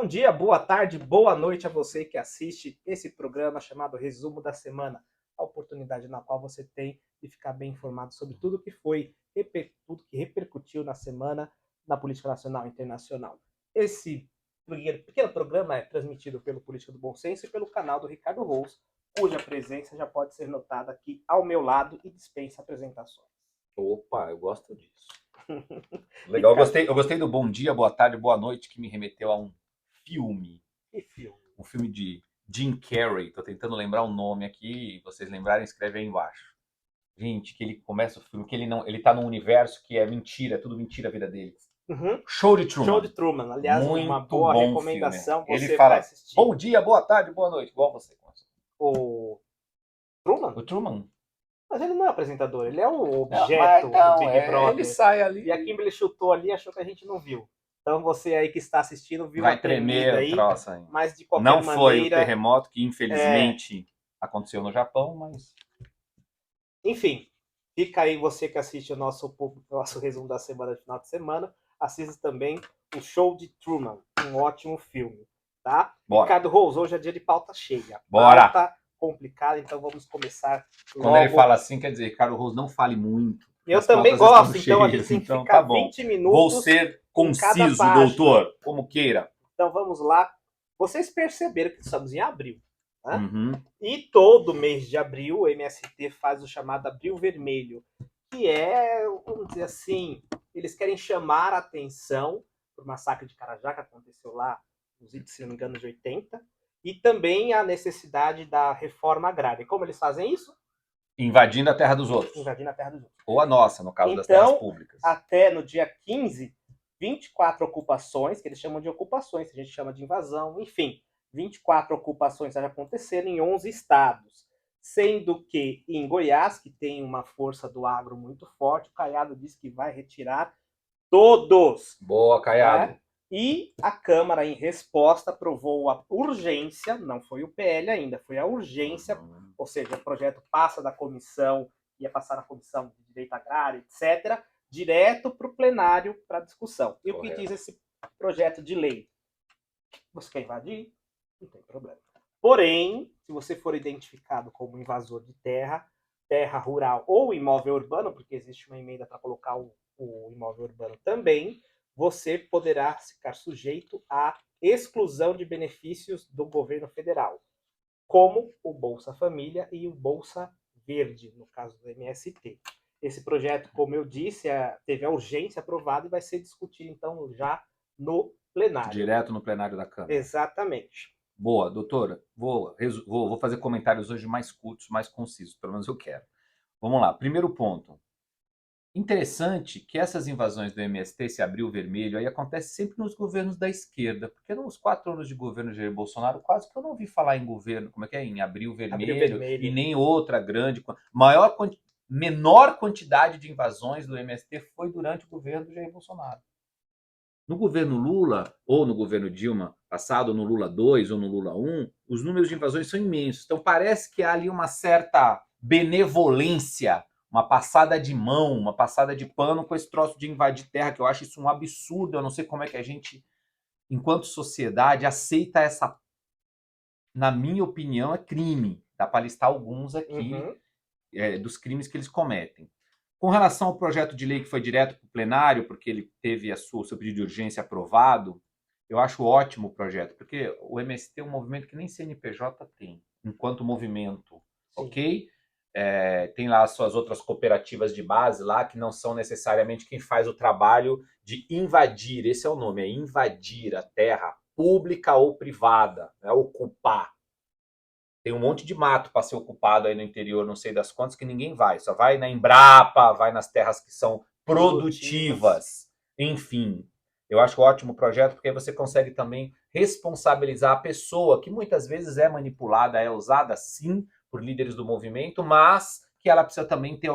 Bom dia, boa tarde, boa noite a você que assiste esse programa chamado Resumo da Semana, a oportunidade na qual você tem de ficar bem informado sobre tudo que foi, tudo que repercutiu na semana na política nacional e internacional. Esse pequeno programa é transmitido pelo Política do Bom Senso e pelo canal do Ricardo Rous, cuja presença já pode ser notada aqui ao meu lado e dispensa apresentações. Opa, eu gosto disso. Legal, eu gostei do bom dia, boa tarde, boa noite, que me remeteu a um filme. Que filme? Um filme de Jim Carrey. Tô tentando lembrar o nome aqui, vocês lembrarem, escreve aí embaixo. Gente, que ele começa o filme, que ele tá num universo que é mentira, é tudo mentira a vida dele. Uhum. Show de Truman. Show de Truman, aliás, muito uma boa bom recomendação. filme. Você Ele fala, vai assistir. bom dia, boa tarde, boa noite, igual você. O Truman? O Truman. Mas ele não é apresentador, ele é o objeto do Big Brother. Ele sai ali. E a Kimberly chutou ali e achou que a gente não viu. Então você aí que está assistindo viu vai uma tremida tremer aí, o troço aí. mas de qualquer não maneira... Não foi o terremoto que infelizmente aconteceu no Japão, mas... Enfim, fica aí você que assiste o nosso resumo da semana de final de semana. Assista também o Show de Truman, um ótimo filme, tá? Bora. Ricardo Rous, hoje é dia de pauta cheia. Bora. Pauta complicada, então vamos começar logo. Quando ele fala assim, quer dizer, Ricardo Rous, não fale muito. Eu também gosto, então a gente tem que então, ficar tá bom. 20 minutos. Vou ser conciso, doutor, como queira. Então vamos lá. Vocês perceberam que estamos em abril, né? Uhum. E todo mês de abril o MST faz o chamado Abril Vermelho, que é, vamos dizer assim, eles querem chamar a atenção para o massacre de Carajá, que aconteceu lá, se não me engano, de 80, e também a necessidade da reforma agrária. E como eles fazem isso? Invadindo a terra dos outros. Invadindo a terra dos outros. Ou a nossa, no caso então, das terras públicas. Até no dia 15, 24 ocupações, que eles chamam de ocupações, a gente chama de invasão, enfim, 24 ocupações já aconteceram em 11 estados. Sendo que em Goiás, que tem uma força do agro muito forte, o Caiado diz que vai retirar todos. Boa, Caiado. Né? E a Câmara, em resposta, aprovou a urgência, não foi o PL ainda, foi a urgência, ou seja, o projeto passa da comissão, ia passar na comissão de direito agrário, etc., direto para o plenário para discussão. E correto. O que diz esse projeto de lei? Você quer invadir? Não tem problema. Porém, se você for identificado como invasor de terra rural ou imóvel urbano, porque existe uma emenda para colocar o imóvel urbano também, você poderá ficar sujeito à exclusão de benefícios do governo federal, como o Bolsa Família e o Bolsa Verde, no caso do MST. Esse projeto, como eu disse, teve a urgência aprovada e vai ser discutido, então, já no plenário. Direto no plenário da Câmara. Exatamente. Boa, doutora. Vou fazer comentários hoje mais curtos, mais concisos, pelo menos eu quero. Vamos lá. Primeiro ponto. Interessante que essas invasões do MST, esse Abril Vermelho, aí acontece sempre nos governos da esquerda, porque nos 4 anos de governo de Jair Bolsonaro, quase que eu não ouvi falar em governo, como é que é? Em Abril Vermelho, e nem outra grande, menor quantidade de invasões do MST foi durante o governo de Jair Bolsonaro. No governo Lula, ou no governo Dilma passado, no Lula 2 ou no Lula 1, os números de invasões são imensos. Então parece que há ali uma certa benevolência, uma passada de mão, uma passada de pano com esse troço de invadir terra, que eu acho isso um absurdo. Eu não sei como é que a gente, enquanto sociedade, aceita essa... Na minha opinião, é crime. Dá para listar alguns aqui dos crimes que eles cometem. Com relação ao projeto de lei que foi direto para o plenário, porque ele teve o seu pedido de urgência aprovado, eu acho ótimo o projeto, porque o MST é um movimento que nem CNPJ tem, enquanto movimento, sim. Ok? Tem lá as suas outras cooperativas de base lá, que não são necessariamente quem faz o trabalho de invadir, esse é o nome, é invadir a terra pública ou privada, né? Ocupar. Tem um monte de mato para ser ocupado aí no interior, não sei das quantas, que ninguém vai. Só vai na Embrapa, vai nas terras que são produtivas. Enfim, eu acho ótimo o projeto, porque aí você consegue também responsabilizar a pessoa, que muitas vezes é manipulada, é usada sim por líderes do movimento, mas que ela precisa também ter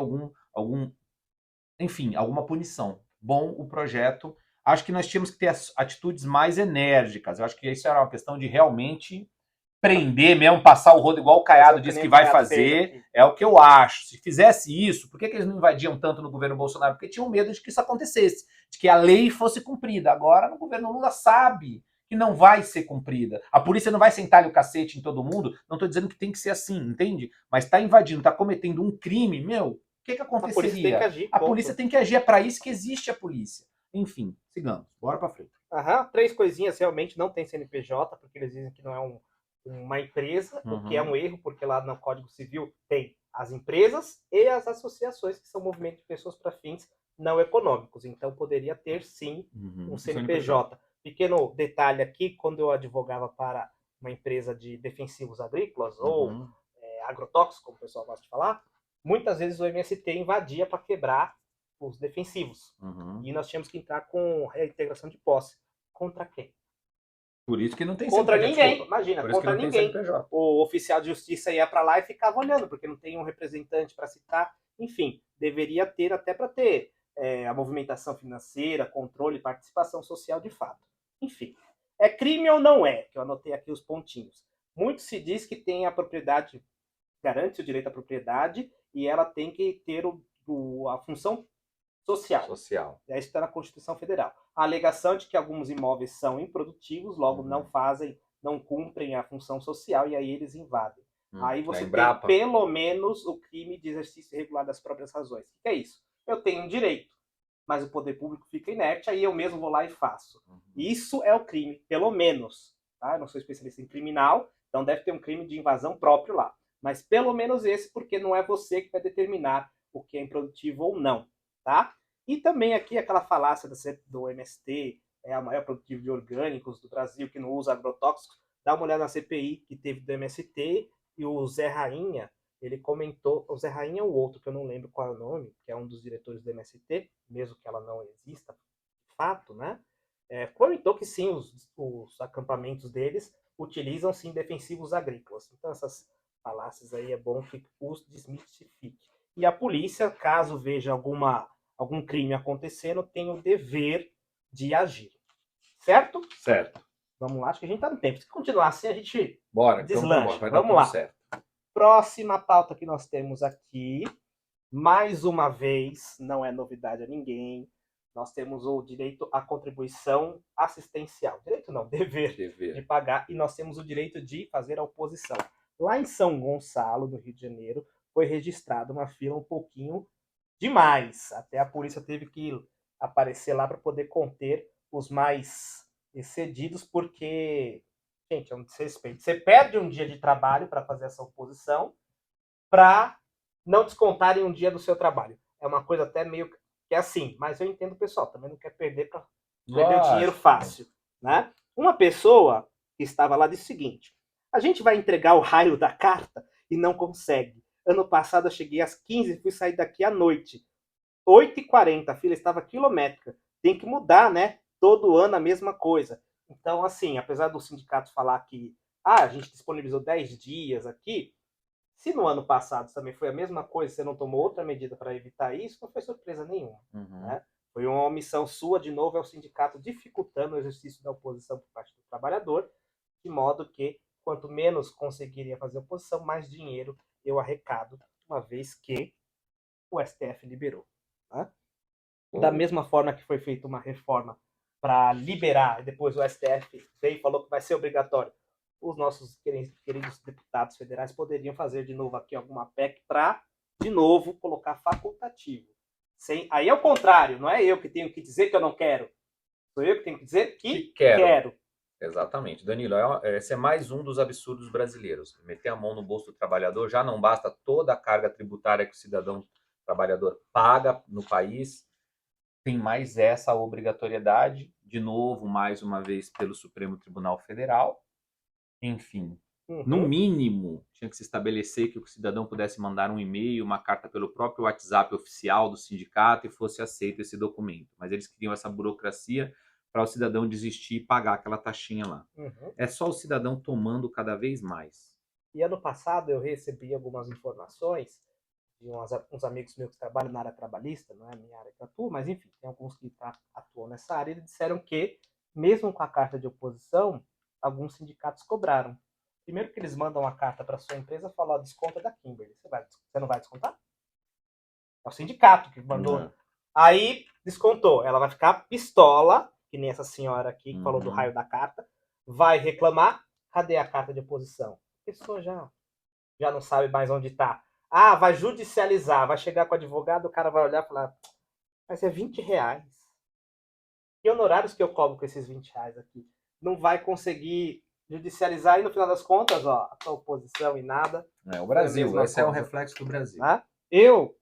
enfim, alguma punição. Bom o projeto. Acho que nós tínhamos que ter atitudes mais enérgicas. Eu acho que isso era uma questão de realmente... prender mesmo, passar o rodo igual o Caiado disse que vai fazer, é o que eu acho. Se fizesse isso, por que eles não invadiam tanto no governo Bolsonaro? Porque tinham medo de que isso acontecesse, de que a lei fosse cumprida. Agora, no governo Lula, sabe que não vai ser cumprida. A polícia não vai sentar o cacete em todo mundo. Não estou dizendo que tem que ser assim, entende? Mas está invadindo, está cometendo um crime, meu, o que A polícia tem que aconteceria? agir, A ponto. polícia tem que agir, é para isso que existe a polícia. Enfim, sigamos. Bora para frente. Aham, 3 coisinhas, realmente não tem CNPJ, porque eles dizem que não é uma empresa, o que é um erro, porque lá no Código Civil tem as empresas e as associações, que são movimentos de pessoas para fins não econômicos. Então poderia ter sim um CNPJ. Pequeno detalhe aqui, quando eu advogava para uma empresa de defensivos agrícolas, ou agrotóxicos, como o pessoal gosta de falar, muitas vezes o MST invadia para quebrar os defensivos. E nós tínhamos que entrar com reintegração de posse. Contra quem? Por isso que não tem Contra CNPJ. ninguém, Desculpa. imagina, Por isso que contra não tem ninguém. CNPJ. O oficial de justiça ia para lá e ficava olhando, porque não tem um representante para citar. Enfim, deveria ter até para ter a movimentação financeira, controle, participação social de fato. Enfim, é crime ou não é? Que eu anotei aqui os pontinhos. Muito se diz que tem a propriedade, garante o direito à propriedade e ela tem que ter a função social. É isso que está na Constituição Federal. A alegação de que alguns imóveis são improdutivos, logo não cumprem a função social e aí eles invadem. Aí você tem pelo menos o crime de exercício irregular das próprias razões. O que é isso? Eu tenho um direito, mas o poder público fica inerte, aí eu mesmo vou lá e faço. Isso é o crime, pelo menos. Tá? Eu não sou especialista em criminal, então deve ter um crime de invasão próprio lá. Mas pelo menos esse, porque não é você que vai determinar o que é improdutivo ou não. Tá? E também aqui aquela falácia do MST, é a maior produtivo de orgânicos do Brasil, que não usa agrotóxicos. Dá uma olhada na CPI que teve do MST e o Zé Rainha, ele comentou, o Zé Rainha é o outro, que eu não lembro qual é o nome, que é um dos diretores do MST, mesmo que ela não exista, de fato, né? Comentou que sim, os acampamentos deles utilizam sim defensivos agrícolas. Então essas falácias aí é bom que os desmistifique. E a polícia, caso veja algum crime acontecendo, tem o dever de agir. Certo? Certo. Vamos lá, acho que a gente tá no tempo. Se continuar assim, a gente deslancha. Então, vamos lá. Certo. Próxima pauta que nós temos aqui, mais uma vez, não é novidade a ninguém, nós temos o direito à contribuição assistencial. Direito não, dever de pagar, e nós temos o direito de fazer a oposição. Lá em São Gonçalo, no Rio de Janeiro, foi registrada uma fila um pouquinho demais. Até a polícia teve que aparecer lá para poder conter os mais excedidos, porque, gente, é um desrespeito. Você perde um dia de trabalho para fazer essa oposição para não descontarem um dia do seu trabalho. É uma coisa até meio que é assim, mas eu entendo o pessoal, também não quer perder para perder o dinheiro fácil. Né? Uma pessoa que estava lá disse o seguinte: a gente vai entregar o raio da carta e não consegue. Ano passado eu cheguei às 15 e fui sair daqui à noite. 8h40, a fila estava quilométrica. Tem que mudar, né? Todo ano a mesma coisa. Então, assim, apesar do sindicato falar que a gente disponibilizou 10 dias aqui, se no ano passado também foi a mesma coisa, você não tomou outra medida para evitar isso, não foi surpresa nenhuma. Né? Foi uma omissão sua, de novo, é o sindicato dificultando o exercício da oposição por parte do trabalhador, de modo que, quanto menos conseguiria fazer oposição, mais dinheiro eu arrecado, uma vez que o STF liberou. Né? Da mesma forma que foi feita uma reforma para liberar, e depois o STF veio e falou que vai ser obrigatório, os nossos queridos deputados federais poderiam fazer de novo aqui alguma PEC para, de novo, colocar facultativo. Aí é o contrário, não é eu que tenho que dizer que eu não quero, sou eu que tenho que dizer que quero. Exatamente. Danilo, esse é mais um dos absurdos brasileiros. Meter a mão no bolso do trabalhador, já não basta toda a carga tributária que o cidadão trabalhador paga no país, tem mais essa obrigatoriedade, de novo, mais uma vez, pelo Supremo Tribunal Federal. Enfim, no mínimo, tinha que se estabelecer que o cidadão pudesse mandar um e-mail, uma carta pelo próprio WhatsApp oficial do sindicato e fosse aceito esse documento. Mas eles queriam essa burocracia para o cidadão desistir e pagar aquela taxinha lá. É só o cidadão tomando cada vez mais. E ano passado eu recebi algumas informações de uns amigos meus que trabalham na área trabalhista, não é a minha área que atuo, mas enfim, tem alguns que atuam nessa área, e eles disseram que, mesmo com a carta de oposição, alguns sindicatos cobraram. Primeiro que eles mandam a carta para sua empresa, falam, desconta da Kimberly. Você não vai descontar? É o sindicato que mandou. Aí descontou. Ela vai ficar pistola, que nem essa senhora aqui que falou do raio da carta, vai reclamar, cadê a carta de oposição? A pessoa já não sabe mais onde está. Ah, vai judicializar, vai chegar com o advogado, o cara vai olhar e falar, mas é R$ 20. Que honorários que eu cobro com esses R$ 20 aqui? Não vai conseguir judicializar e no final das contas, ó, a oposição e nada. É o Brasil, esse é o reflexo do Brasil. Tá? Eu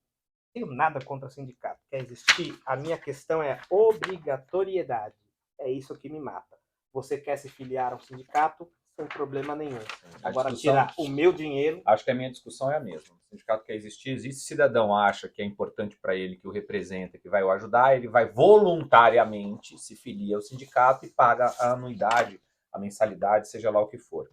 tenho nada contra sindicato. Quer existir? A minha questão é obrigatoriedade. É isso que me mata. Você quer se filiar ao sindicato sem problema nenhum. Agora, tirar o meu dinheiro... Acho que a minha discussão é a mesma. O sindicato quer existir, existe. Se o cidadão acha que é importante para ele, que o representa, que vai o ajudar, ele vai voluntariamente se filia ao sindicato e paga a anuidade, a mensalidade, seja lá o que for.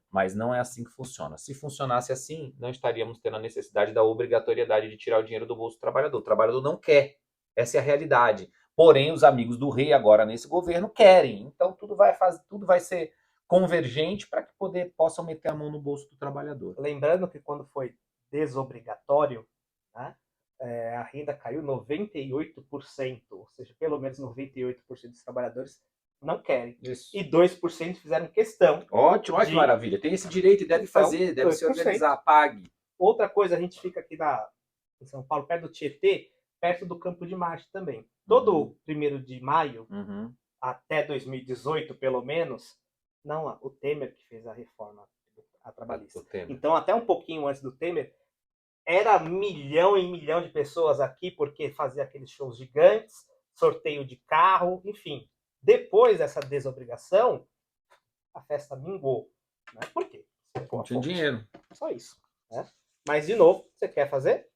Mas não é assim que funciona. Se funcionasse assim, não estaríamos tendo a necessidade da obrigatoriedade de tirar o dinheiro do bolso do trabalhador. O trabalhador não quer. Essa é a realidade. Porém, os amigos do rei agora nesse governo querem. Então tudo vai ser convergente para que possam meter a mão no bolso do trabalhador. Lembrando que quando foi desobrigatório, né, a renda caiu 98%, ou seja, pelo menos 98% dos trabalhadores não querem. Isso. E 2% fizeram questão. Ótimo, olha que maravilha. Tem esse direito e deve fazer, deve 2%. Se organizar, pague. Outra coisa, a gente fica aqui em São Paulo, perto do Tietê, perto do Campo de Marte também. Todo 1º de maio, até 2018, pelo menos, não, o Temer que fez a reforma trabalhista. Então, até um pouquinho antes do Temer, era milhão e milhão de pessoas aqui, porque fazia aqueles shows gigantes, sorteio de carro, enfim. Depois dessa desobrigação, a festa mingou. Né? Por quê? Não tinha dinheiro. Só isso. Né? Mas, de novo, você quer fazer?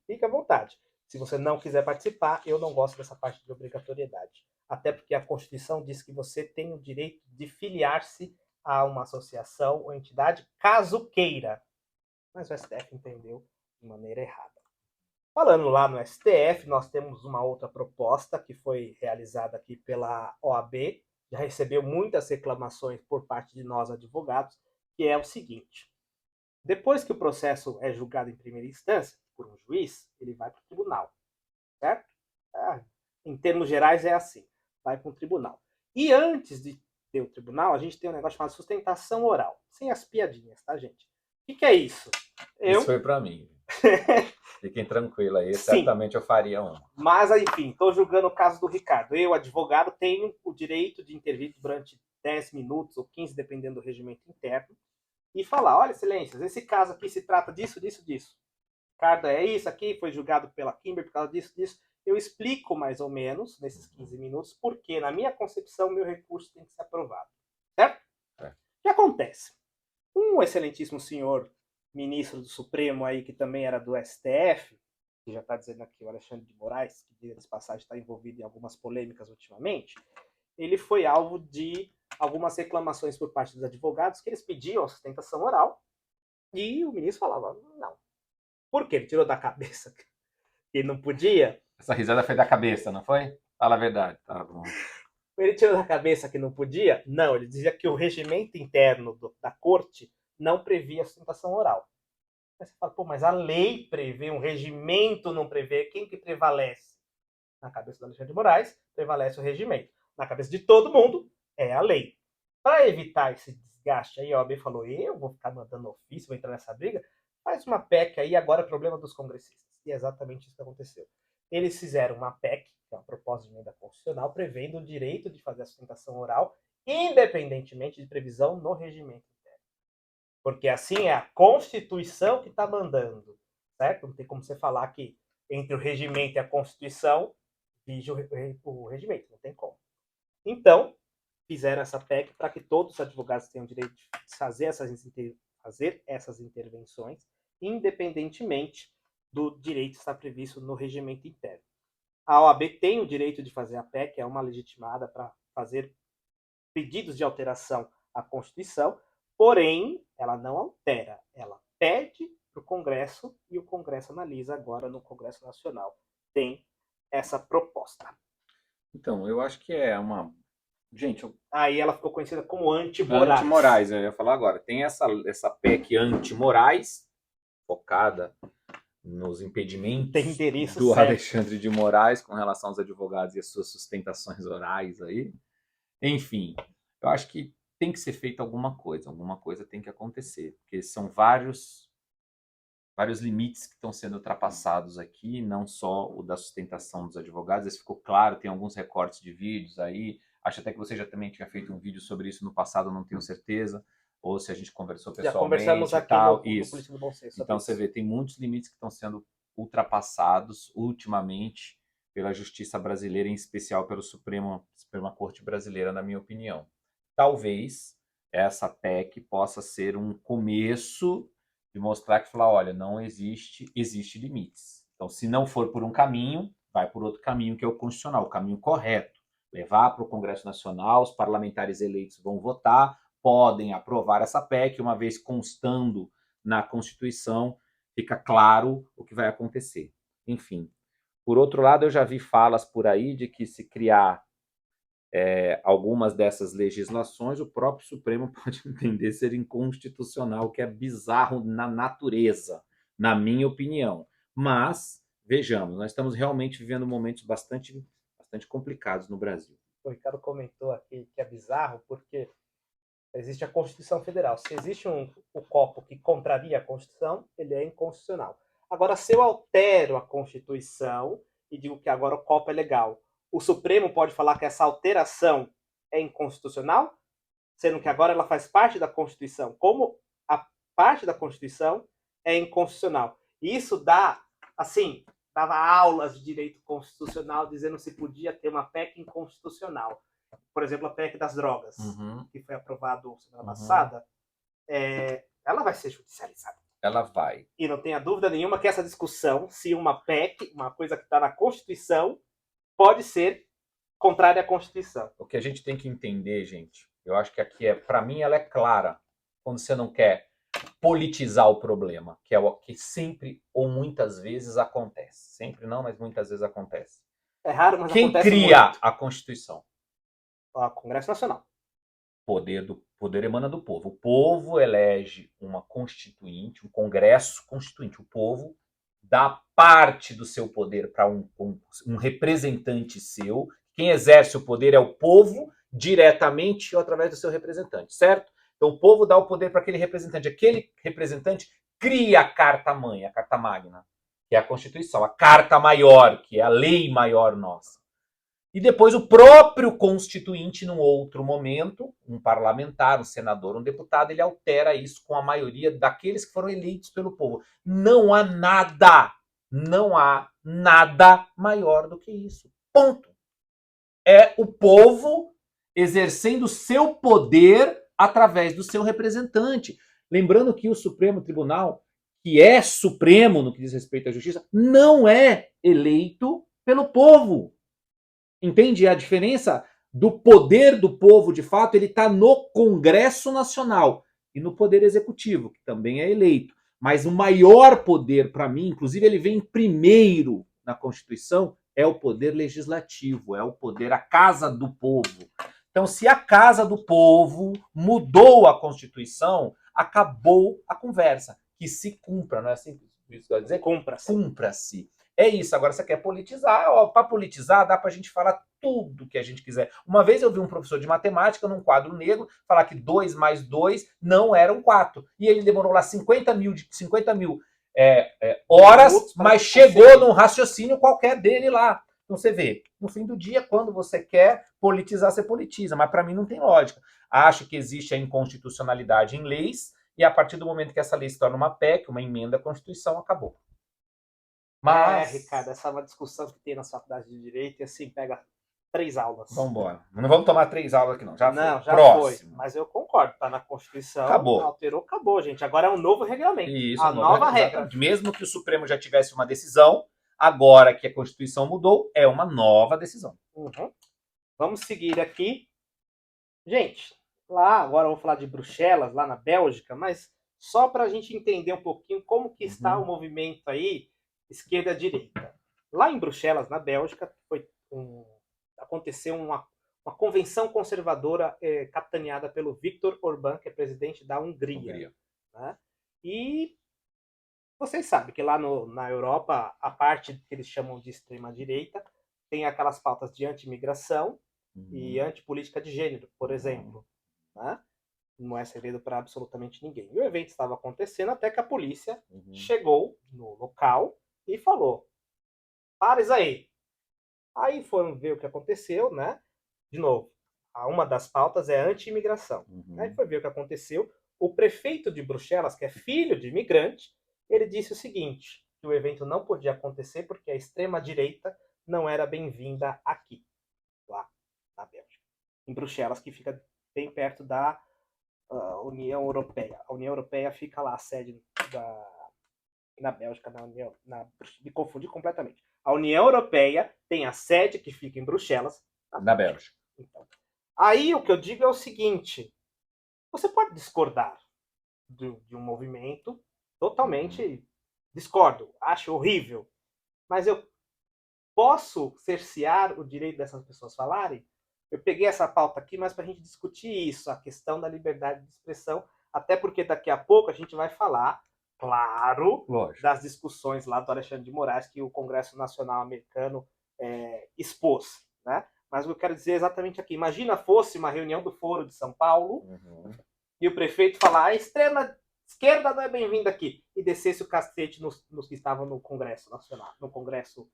Fica à vontade. Se você não quiser participar, eu não gosto dessa parte de obrigatoriedade. Até porque a Constituição diz que você tem o direito de filiar-se a uma associação ou entidade, caso queira. Mas o STF entendeu de maneira errada. Falando lá no STF, nós temos uma outra proposta que foi realizada aqui pela OAB, já recebeu muitas reclamações por parte de nós advogados, que é o seguinte: depois que o processo é julgado em primeira instância por um juiz, ele vai para o tribunal, certo? Em termos gerais é assim, vai para um tribunal. E antes de ter o tribunal, a gente tem um negócio chamado sustentação oral, sem as piadinhas, tá, gente? O que é isso? Isso foi para mim. Fiquem tranquilos aí, certamente eu faria um. Mas, enfim, estou julgando o caso do Ricardo. Eu, advogado, tenho o direito de intervir durante 10 minutos ou 15, dependendo do regimento interno, e falar, olha, excelências, esse caso aqui se trata disso, disso, disso. Ricardo é isso aqui, foi julgado pela Kimber por causa disso, disso. Eu explico mais ou menos, nesses 15 minutos, porque, na minha concepção, meu recurso tem que ser aprovado. Certo? O que acontece? Um excelentíssimo senhor ministro do Supremo aí, que também era do STF, que já está dizendo aqui o Alexandre de Moraes, que, diga de passagem, está envolvido em algumas polêmicas ultimamente, ele foi alvo de algumas reclamações por parte dos advogados que eles pediam a sustentação oral e o ministro falava, não. Por quê? Ele tirou da cabeça que não podia? Essa risada foi da cabeça, não foi? Fala a verdade. Tá bom. Ele tirou da cabeça que não podia? Não, ele dizia que o regimento interno da corte não previa a sustentação oral. Aí você fala, pô, mas a lei prevê, um regimento não prevê. Quem que prevalece? Na cabeça do Alexandre de Moraes, prevalece o regimento. Na cabeça de todo mundo, é a lei. Para evitar esse desgaste aí, a OAB falou, eu vou ficar mandando ofício, vou entrar nessa briga, faz uma PEC aí, agora é problema dos congressistas. E é exatamente isso que aconteceu. Eles fizeram uma PEC, que é uma proposta de emenda constitucional, prevendo o direito de fazer a sustentação oral, independentemente de previsão no regimento interno. Porque assim é a Constituição que está mandando, certo? Não tem como você falar que entre o regimento e a Constituição vige o regimento, não tem como. Então, fizeram essa PEC para que todos os advogados tenham o direito de fazer essas intervenções, independentemente do direito que está previsto no regimento interno. A OAB tem o direito de fazer a PEC, é uma legitimada para fazer pedidos de alteração à Constituição, porém, ela não altera, ela pede para o Congresso e o Congresso analisa agora no Congresso Nacional. Tem essa proposta. Então, eu acho que é uma... Gente, aí ela ficou conhecida como anti-Moraes. Anti-Moraes, eu ia falar agora. Tem essa PEC anti-Moraes, focada nos impedimentos do Alexandre de Moraes com relação aos advogados e as suas sustentações orais aí. Enfim, eu acho que tem que ser feita alguma coisa tem que acontecer, porque são vários limites que estão sendo ultrapassados aqui, não só o da sustentação dos advogados, isso ficou claro, tem alguns recortes de vídeos aí, acho até que você já também tinha feito um vídeo sobre isso no passado, não tenho certeza, ou se a gente conversou Já conversamos pessoalmente e aqui tal, no isso. Política do Bom Senso. Então você vê, tem muitos limites que estão sendo ultrapassados ultimamente pela justiça brasileira, em especial pelo Suprema Corte Brasileira, na minha opinião. Talvez essa PEC possa ser um começo de mostrar que falar, olha, não existe limites. Então, se não for por um caminho, vai por outro caminho que é o constitucional, o caminho correto. Levar para o Congresso Nacional, os parlamentares eleitos vão votar, podem aprovar essa PEC, uma vez constando na Constituição, fica claro o que vai acontecer. Enfim. Por outro lado, eu já vi falas por aí de que se criar algumas dessas legislações, o próprio Supremo pode entender ser inconstitucional, que é bizarro na natureza, na minha opinião. Mas, vejamos, nós estamos realmente vivendo momentos bastante complicados no Brasil. O Ricardo comentou aqui que é bizarro, porque existe a Constituição Federal. Se existe o copo que contraria a Constituição, ele é inconstitucional. Agora, se eu altero a Constituição e digo que agora o copo é legal, o Supremo pode falar que essa alteração é inconstitucional, sendo que agora ela faz parte da Constituição. Como a parte da Constituição é inconstitucional. Isso dá, assim, dava aulas de direito constitucional dizendo se podia ter uma PEC inconstitucional. Por exemplo, a PEC das drogas, que foi aprovado semana passada, ela vai ser judicializada. Ela vai. E não tenha dúvida nenhuma que essa discussão, se uma PEC, uma coisa que está na Constituição, pode ser contrária à Constituição. O que a gente tem que entender, gente, eu acho que aqui para mim ela é clara, quando você não quer politizar o problema, que é o que sempre ou muitas vezes acontece. Sempre não, mas muitas vezes acontece. É raro, mas quem acontece cria muito. A Constituição? O Congresso Nacional. Poder emana do povo. O povo elege uma constituinte, um Congresso Constituinte. O povo dá parte do seu poder para um representante seu. Quem exerce o poder é o povo diretamente ou através do seu representante, certo? Então o povo dá o poder para aquele representante. Aquele representante cria a Carta-Mãe, a Carta Magna, que é a Constituição, a Carta Maior, que é a lei maior nossa. E depois o próprio constituinte, num outro momento, um parlamentar, um senador, um deputado, ele altera isso com a maioria daqueles que foram eleitos pelo povo. Não há nada maior do que isso. Ponto. É o povo exercendo o seu poder através do seu representante. Lembrando que o Supremo Tribunal, que é supremo no que diz respeito à justiça, não é eleito pelo povo. Entende a diferença do poder do povo, de fato, ele está no Congresso Nacional e no Poder Executivo, que também é eleito. Mas o maior poder, para mim, inclusive ele vem primeiro na Constituição, é o poder legislativo, é o poder, a Casa do Povo. Então, se a Casa do Povo mudou a Constituição, acabou a conversa. Que se cumpra, não é assim isso que eu dizer? Cumpra-se. Cumpra-se. É isso, agora você quer politizar, para politizar dá pra gente falar tudo que a gente quiser. Uma vez eu vi um professor de matemática num quadro negro falar que 2 mais 2 não eram 4. E ele demorou lá 50 mil horas, mas chegou num raciocínio qualquer dele lá. Então você vê, no fim do dia, quando você quer politizar, você politiza. Mas para mim não tem lógica. Acho que existe a inconstitucionalidade em leis e a partir do momento que essa lei se torna uma PEC, uma emenda à Constituição, acabou. Mas, Ricardo, essa é uma discussão que tem na faculdade de Direito e assim, pega 3 aulas. Vamos embora. Não vamos tomar 3 aulas aqui, não. Já foi. Mas eu concordo, tá na Constituição, acabou. Alterou, acabou, gente. Agora é um novo regulamento. Isso, a nova regra. Exatamente. Mesmo que o Supremo já tivesse uma decisão, agora que a Constituição mudou, é uma nova decisão. Vamos seguir aqui. Gente, lá, agora eu vou falar de Bruxelas, lá na Bélgica, mas só para a gente entender um pouquinho como que está o movimento aí, esquerda-direita. Lá em Bruxelas, na Bélgica, aconteceu uma convenção conservadora capitaneada pelo Viktor Orbán, que é presidente da Hungria. Né? E vocês sabem que lá na Europa, a parte que eles chamam de extrema-direita tem aquelas pautas de anti-imigração e antipolítica de gênero, por exemplo. né? Não é segredo para absolutamente ninguém. E o evento estava acontecendo até que a polícia chegou no local e falou: para isso aí. Aí foram ver o que aconteceu, né? De novo, uma das pautas é anti-imigração. Aí foi ver o que aconteceu. O prefeito de Bruxelas, que é filho de imigrante, ele disse o seguinte, que o evento não podia acontecer porque a extrema-direita não era bem-vinda aqui, lá na Bélgica. Em Bruxelas, que fica bem perto da União Europeia. A União Europeia fica lá, a sede na Bélgica, me confundi completamente. A União Europeia tem a sede que fica em Bruxelas, na Bélgica. Então, aí o que eu digo é o seguinte: você pode discordar de um movimento, totalmente discordo, acho horrível, mas eu posso cercear o direito dessas pessoas falarem? Eu peguei essa pauta aqui, mas para a gente discutir isso, a questão da liberdade de expressão, até porque daqui a pouco a gente vai falar, claro, das discussões lá do Alexandre de Moraes que o Congresso Nacional Americano expôs, né? Mas o que eu quero dizer exatamente aqui, imagina fosse uma reunião do Foro de São Paulo e o prefeito falar: a extrema esquerda não é bem-vinda aqui, e descesse o cacete nos que estavam no Congresso Nacional, no Congresso,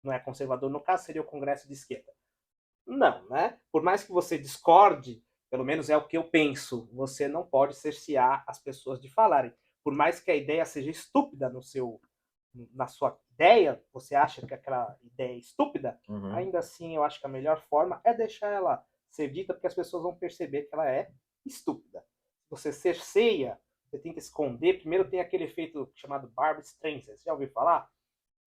não é conservador, no caso seria o Congresso de esquerda. Não, né? Por mais que você discorde, pelo menos é o que eu penso, você não pode cercear as pessoas de falarem. Por mais que a ideia seja estúpida na sua ideia, você acha que aquela ideia é estúpida, ainda assim eu acho que a melhor forma é deixar ela ser dita, porque as pessoas vão perceber que ela é estúpida. Se você cerceia, você tenta esconder, primeiro tem aquele efeito chamado Barbra Streisand, você já ouviu falar?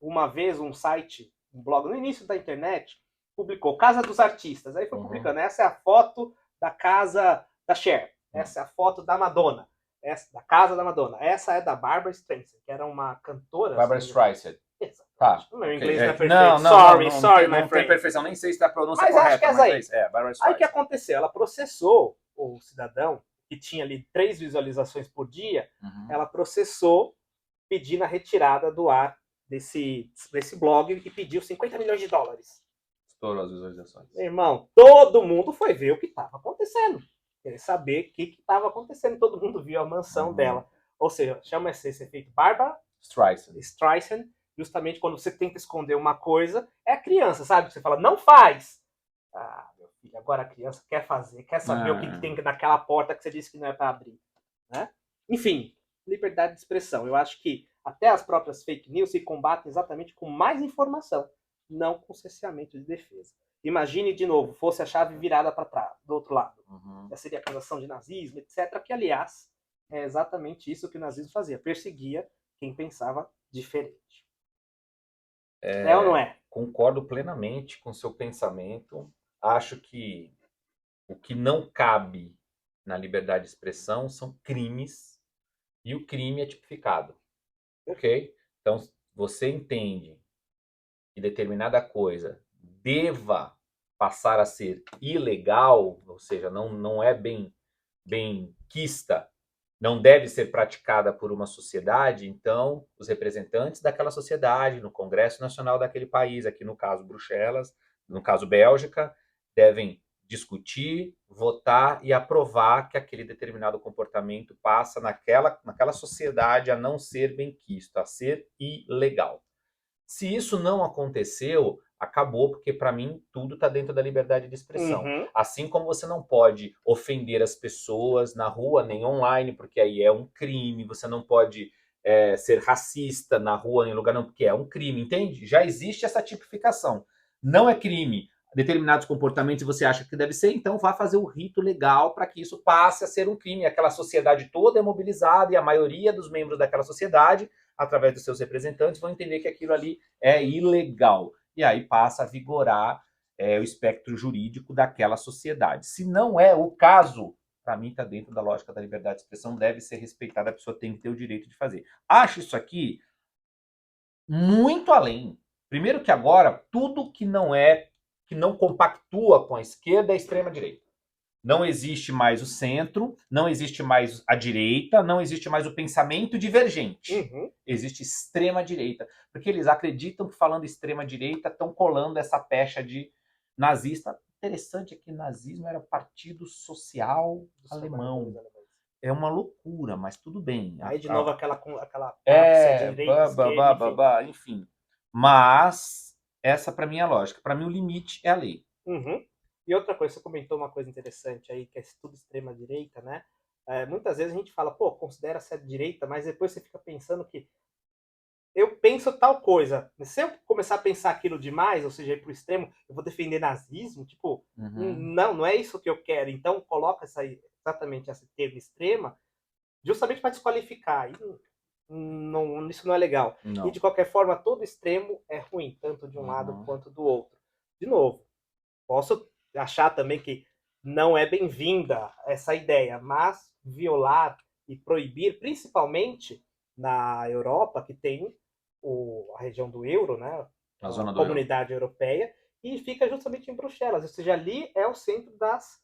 Uma vez um site, um blog no início da internet, publicou Casa dos Artistas, aí foi publicando, essa é a foto da casa da Cher, essa é a foto da Madonna, essa da casa da Madonna, essa é da Barbra Streisand, que era uma cantora. Barbra Streisand. Tá. O meu inglês não é perfeito. Sorry, não tem perfeição, nem sei se a pronúncia mas correta, acho que é mas é Barbra Streisand. Aí o que aconteceu? Ela processou o cidadão, que tinha ali 3 visualizações por dia, ela processou pedindo a retirada do ar desse blog e pediu $50 milhões. Estourou as visualizações. Meu irmão, todo mundo foi ver o que estava acontecendo. Querer saber o que estava acontecendo. Todo mundo viu a mansão dela. Ou seja, chama esse efeito Barbra Streisand. Justamente quando você tenta esconder uma coisa, é a criança, sabe? Você fala, não faz. Ah, meu filho, agora a criança quer fazer, quer saber o que tem naquela porta que você disse que não é para abrir. Né? Enfim, liberdade de expressão. Eu acho que até as próprias fake news se combatem exatamente com mais informação, não com cerceamento de defesa. Imagine, de novo, fosse a chave virada para trás, do outro lado. Já seria acusação de nazismo, etc. Que, aliás, é exatamente isso que o nazismo fazia. Perseguia quem pensava diferente. É ou não é? Concordo plenamente com o seu pensamento. Acho que o que não cabe na liberdade de expressão são crimes, e o crime é tipificado. Ok? Então, você entende que determinada coisa deva passar a ser ilegal, ou seja, não é bem quista, não deve ser praticada por uma sociedade, então os representantes daquela sociedade, no Congresso Nacional daquele país, aqui no caso Bruxelas, no caso Bélgica, devem discutir, votar e aprovar que aquele determinado comportamento passa naquela sociedade a não ser benquisto, a ser ilegal. Se isso não aconteceu, acabou, porque para mim tudo está dentro da liberdade de expressão. Assim como você não pode ofender as pessoas na rua nem online, porque aí é um crime. Você não pode ser racista na rua nem em lugar não, porque é um crime, entende? Já existe essa tipificação. Não é crime determinados comportamentos você acha que deve ser, então vá fazer o rito legal para que isso passe a ser um crime. Aquela sociedade toda é mobilizada e a maioria dos membros daquela sociedade, através dos seus representantes, vão entender que aquilo ali é ilegal. E aí passa a vigorar o espectro jurídico daquela sociedade. Se não é o caso, para mim está dentro da lógica da liberdade de expressão, deve ser respeitada, a pessoa tem que ter o direito de fazer. Acho isso aqui muito além. Primeiro que agora, tudo que não compactua com a esquerda é a extrema-direita. Não existe mais o centro, não existe mais a direita, não existe mais o pensamento divergente. Existe extrema-direita. Porque eles acreditam que falando extrema-direita estão colando essa pecha de nazista. interessante é que o nazismo era Partido Social Alemão. É uma loucura, mas tudo bem. Aí, de novo, aquela direita, esquerda, enfim. Mas essa, para mim, é a lógica. Para mim, o limite é a lei. Uhum. E outra coisa, você comentou uma coisa interessante aí, que é tudo extrema-direita, né? Muitas vezes a gente fala, pô, considera-se a direita, mas depois você fica pensando que eu penso tal coisa. Se eu começar a pensar aquilo demais, ou seja, ir pro extremo, eu vou defender nazismo, tipo, não é isso que eu quero. Então, coloca exatamente esse termo extrema, justamente para desqualificar. E isso não é legal. Não. E, de qualquer forma, todo extremo é ruim, tanto de um lado quanto do outro. De novo, posso achar também que não é bem-vinda essa ideia, mas violar e proibir, principalmente na Europa, que tem a região do euro, né? A zona do comunidade europeia, e fica justamente em Bruxelas. Ou seja, ali é o centro das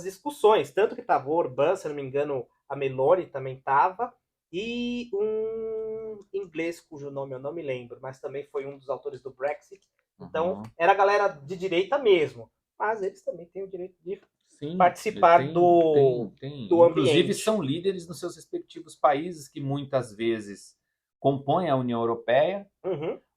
discussões. Tanto que estava o Orbán, se não me engano, a Meloni também estava, e um inglês cujo nome eu não me lembro, mas também foi um dos autores do Brexit. Então, era a galera de direita mesmo. Mas eles também têm o direito de participar do ambiente. Inclusive, são líderes nos seus respectivos países, que muitas vezes compõem a União Europeia.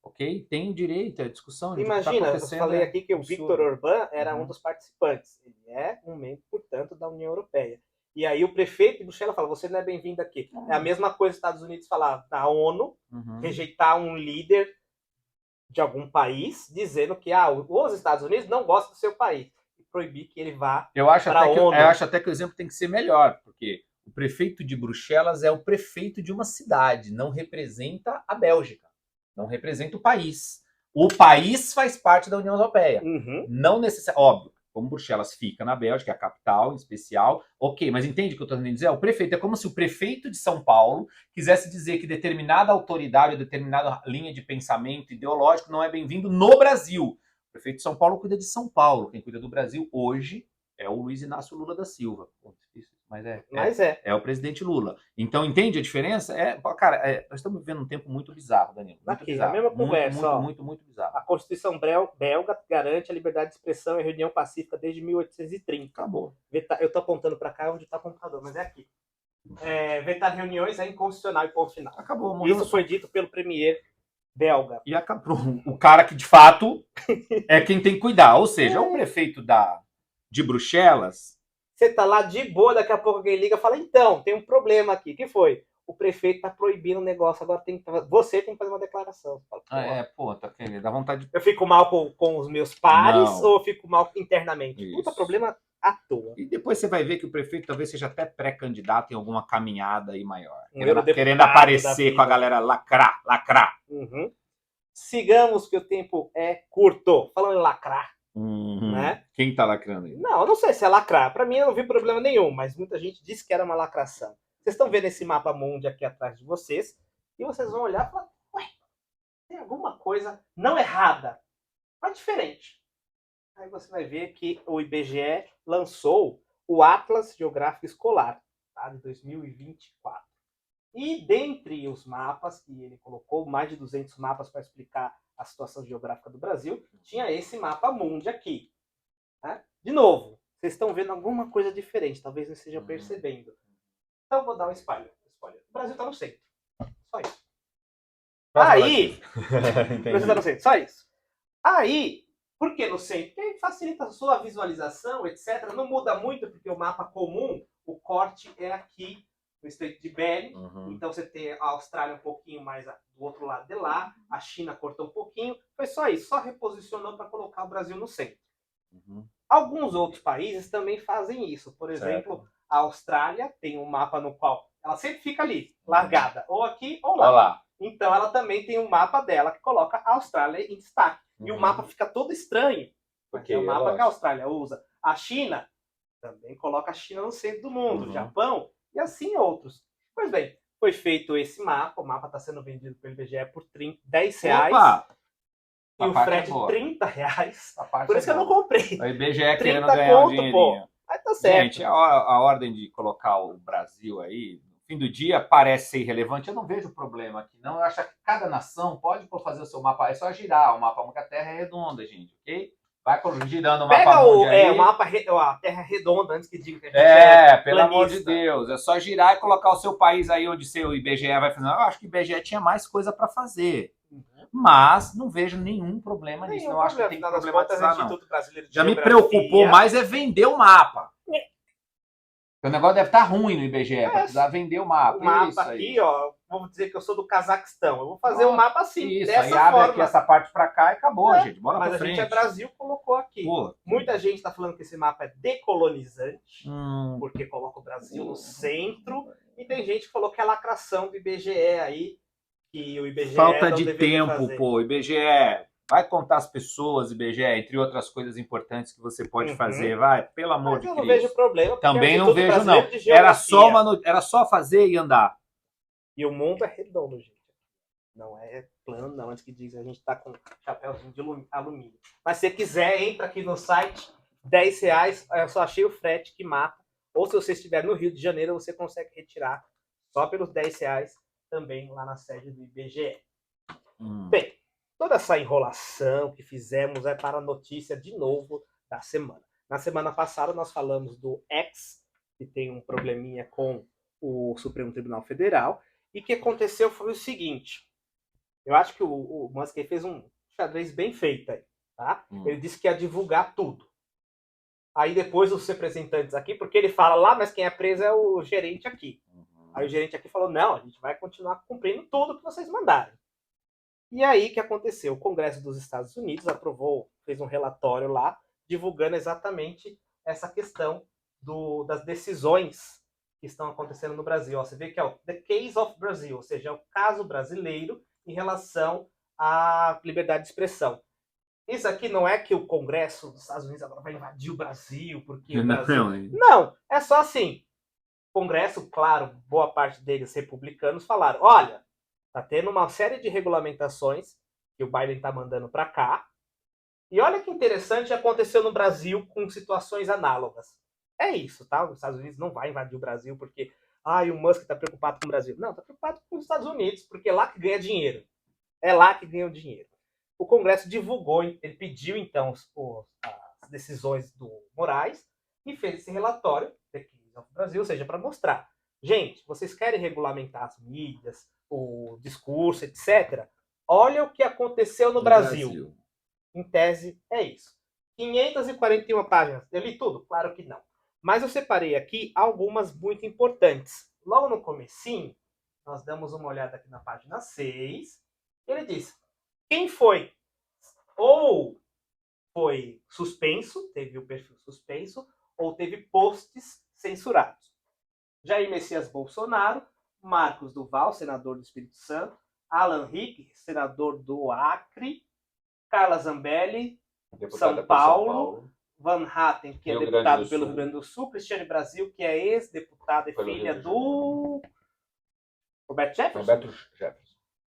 Ok? Tem o direito, a discussão. Imagina, eu falei aqui que o Viktor Orbán era um dos participantes. Ele é um membro, portanto, da União Europeia. E aí o prefeito de Bruxelas fala, você não é bem-vindo aqui. É a mesma coisa que os Estados Unidos falar na ONU, rejeitar um líder de algum país, dizendo que os Estados Unidos não gostam do seu país. E proibir que ele vá para a ONU. Eu acho até que o exemplo tem que ser melhor, porque o prefeito de Bruxelas é o prefeito de uma cidade, não representa a Bélgica, não representa o país. O país faz parte da União Europeia. Não necessariamente. Óbvio, como Bruxelas fica na Bélgica, a capital em especial, ok, mas entende o que eu estou tentando dizer? O prefeito é como se o prefeito de São Paulo quisesse dizer que determinada autoridade ou determinada linha de pensamento ideológico não é bem-vindo no Brasil. O prefeito de São Paulo cuida de São Paulo. Quem cuida do Brasil hoje é o Luiz Inácio Lula da Silva. Mas é o presidente Lula. Então, entende a diferença? Cara, nós estamos vivendo um tempo muito bizarro, Danilo. Muito bizarro. A mesma conversa. Muito bizarro. A Constituição belga garante a liberdade de expressão e reunião pacífica desde 1830. Acabou. Eu estou apontando para cá onde está o computador, mas é aqui. Vetar reuniões é inconstitucional e ponto final. Acabou. Isso foi dito pelo premier belga. E acabou. O cara que, de fato, é quem tem que cuidar. Ou seja, o prefeito de Bruxelas... Você tá lá de boa, daqui a pouco alguém liga e fala, então, tem um problema aqui. O que foi? O prefeito tá proibindo o negócio, agora você tem que fazer uma declaração. Fala, tá querendo, dá vontade de... Eu fico mal com os meus pares ou eu fico mal internamente? Isso. Puta, problema à toa. E depois você vai ver que o prefeito talvez seja até pré-candidato em alguma caminhada aí maior. Querendo aparecer com a galera lacrar. Sigamos, que o tempo é curto. Falando em lacrar. Né? Quem tá lacrando aí? Não, eu não sei se é lacrar. Para mim, eu não vi problema nenhum, mas muita gente disse que era uma lacração. Vocês estão vendo esse mapa mundi aqui atrás de vocês e vocês vão olhar e falar, ué, tem alguma coisa não errada, mas diferente. Aí você vai ver que o IBGE lançou o Atlas Geográfico Escolar, tá, de 2024. E dentre os mapas que ele colocou, mais de 200 mapas para explicar a situação geográfica do Brasil, tinha esse mapa mundi aqui. Né? De novo, vocês estão vendo alguma coisa diferente, talvez não estejam percebendo. Então eu vou dar um spoiler. O Brasil está no centro. Só isso. Aí, o Brasil está no centro. Só isso. Aí, por que no centro? Porque facilita a sua visualização, etc. Não muda muito, porque o mapa comum, o corte é aqui no Estreito de Bering. Então você tem a Austrália um pouquinho mais do outro lado de lá, a China cortou um pouquinho. Foi só isso, só reposicionou para colocar o Brasil no centro. Alguns outros países também fazem isso. Por exemplo, a Austrália tem um mapa no qual ela sempre fica ali, largada, ou aqui ou lá. Então ela também tem um mapa dela que coloca a Austrália em destaque. E o mapa fica todo estranho, porque é o mapa que a Austrália usa. A China também coloca a China no centro do mundo, o Japão, e assim outros. Pois bem, foi feito esse mapa, o mapa está sendo vendido pelo IBGE por R$10. E o frete de R$30. Por isso que eu não comprei. O IBGE querendo ganhar um dinheirinho. Aí tá certo. Gente, a ordem de colocar o Brasil aí, no fim do dia, parece ser irrelevante. Eu não vejo problema aqui, não. Eu acho que cada nação pode fazer o seu mapa. É só girar o mapa, porque a Terra é redonda, gente, ok? Vai girando o mapa Pega mundi aí. o mapa, a Terra redonda, antes que diga que a gente Pelo amor de planista. Deus. É só girar e colocar o seu país aí onde seu IBGE vai fazer. Eu acho que o IBGE tinha mais coisa para fazer. Mas não vejo nenhum problema nisso. Nenhum Não acho que problema. tem que Afinal das contas, o problematizar, não. Instituto Brasileiro de Já me Geografia... preocupou mais é vender o mapa. O negócio deve estar ruim no IBGE, para precisar vender o mapa. O mapa Isso aqui, aí. ó, vamos dizer que eu sou do Cazaquistão. Eu vou fazer o mapa assim, Isso, dessa aí abre forma. aqui essa parte para cá e acabou, gente. Bora Mas pra a frente. gente é Brasil, colocou aqui. Pô. Muita gente está falando que esse mapa é decolonizante, porque coloca o Brasil no centro. E tem gente que falou que é lacração do IBGE aí, que o IBGE Falta não de deveria tempo, fazer. pô. IBGE, vai contar as pessoas, IBGE, entre outras coisas importantes que você pode fazer, vai, pelo amor de Cristo. Mas eu não vejo problema. Também não vejo, não. Era só fazer e andar. E o mundo é redondo, gente. Não é plano, não. Antes que diz, a gente está com chapéuzinho de alumínio. Mas se você quiser, entra aqui no site, R$10. Eu só achei o frete que mata. Ou se você estiver no Rio de Janeiro, você consegue retirar só pelos R$10 também lá na sede do IBGE. Bem, toda essa enrolação que fizemos é para a notícia de novo da semana. Na semana passada nós falamos do X, que tem um probleminha com o Supremo Tribunal Federal, e o que aconteceu foi o seguinte. Eu acho que o Musk fez um xadrez bem feito aí, tá? Ele disse que ia divulgar tudo. Aí depois os representantes aqui, porque ele fala lá, mas quem é preso é o gerente aqui. Aí o gerente aqui falou, não, a gente vai continuar cumprindo tudo que vocês mandarem. E aí o que aconteceu? O Congresso dos Estados Unidos aprovou, fez um relatório lá, divulgando exatamente essa questão das decisões que estão acontecendo no Brasil. Ó, você vê que é o The Case of Brazil, ou seja, é o caso brasileiro em relação à liberdade de expressão. Isso aqui não é que o Congresso dos Estados Unidos agora vai invadir o Brasil, porque o Brasil... Não, é só assim. O Congresso, claro, boa parte deles republicanos falaram, olha, tá tendo uma série de regulamentações que o Biden tá mandando para cá, e olha que interessante aconteceu no Brasil com situações análogas. É isso, tá? Os Estados Unidos não vai invadir o Brasil porque o Musk tá preocupado com o Brasil. Não, tá preocupado com os Estados Unidos, porque é lá que ganha dinheiro. É lá que ganha o dinheiro. O Congresso divulgou, ele pediu então as decisões do Moraes e fez esse relatório do Brasil, ou seja, para mostrar, gente, vocês querem regulamentar as mídias, o discurso, etc. Olha o que aconteceu no Brasil. Em tese, é isso. 541 páginas. Eu li tudo? Claro que não. Mas eu separei aqui algumas muito importantes. Logo no comecinho, nós damos uma olhada aqui na página 6. Ele diz, quem foi ou foi suspenso, teve o perfil suspenso, ou teve posts censurados. Jair Messias Bolsonaro, Marcos Duval, senador do Espírito Santo, Alan Rick, senador do Acre, Carla Zambelli, São Paulo, Van Hatten, que é deputado pelo Rio Grande do Sul, Cristiane Brasil, que é ex-deputada e filha do Roberto Jefferson,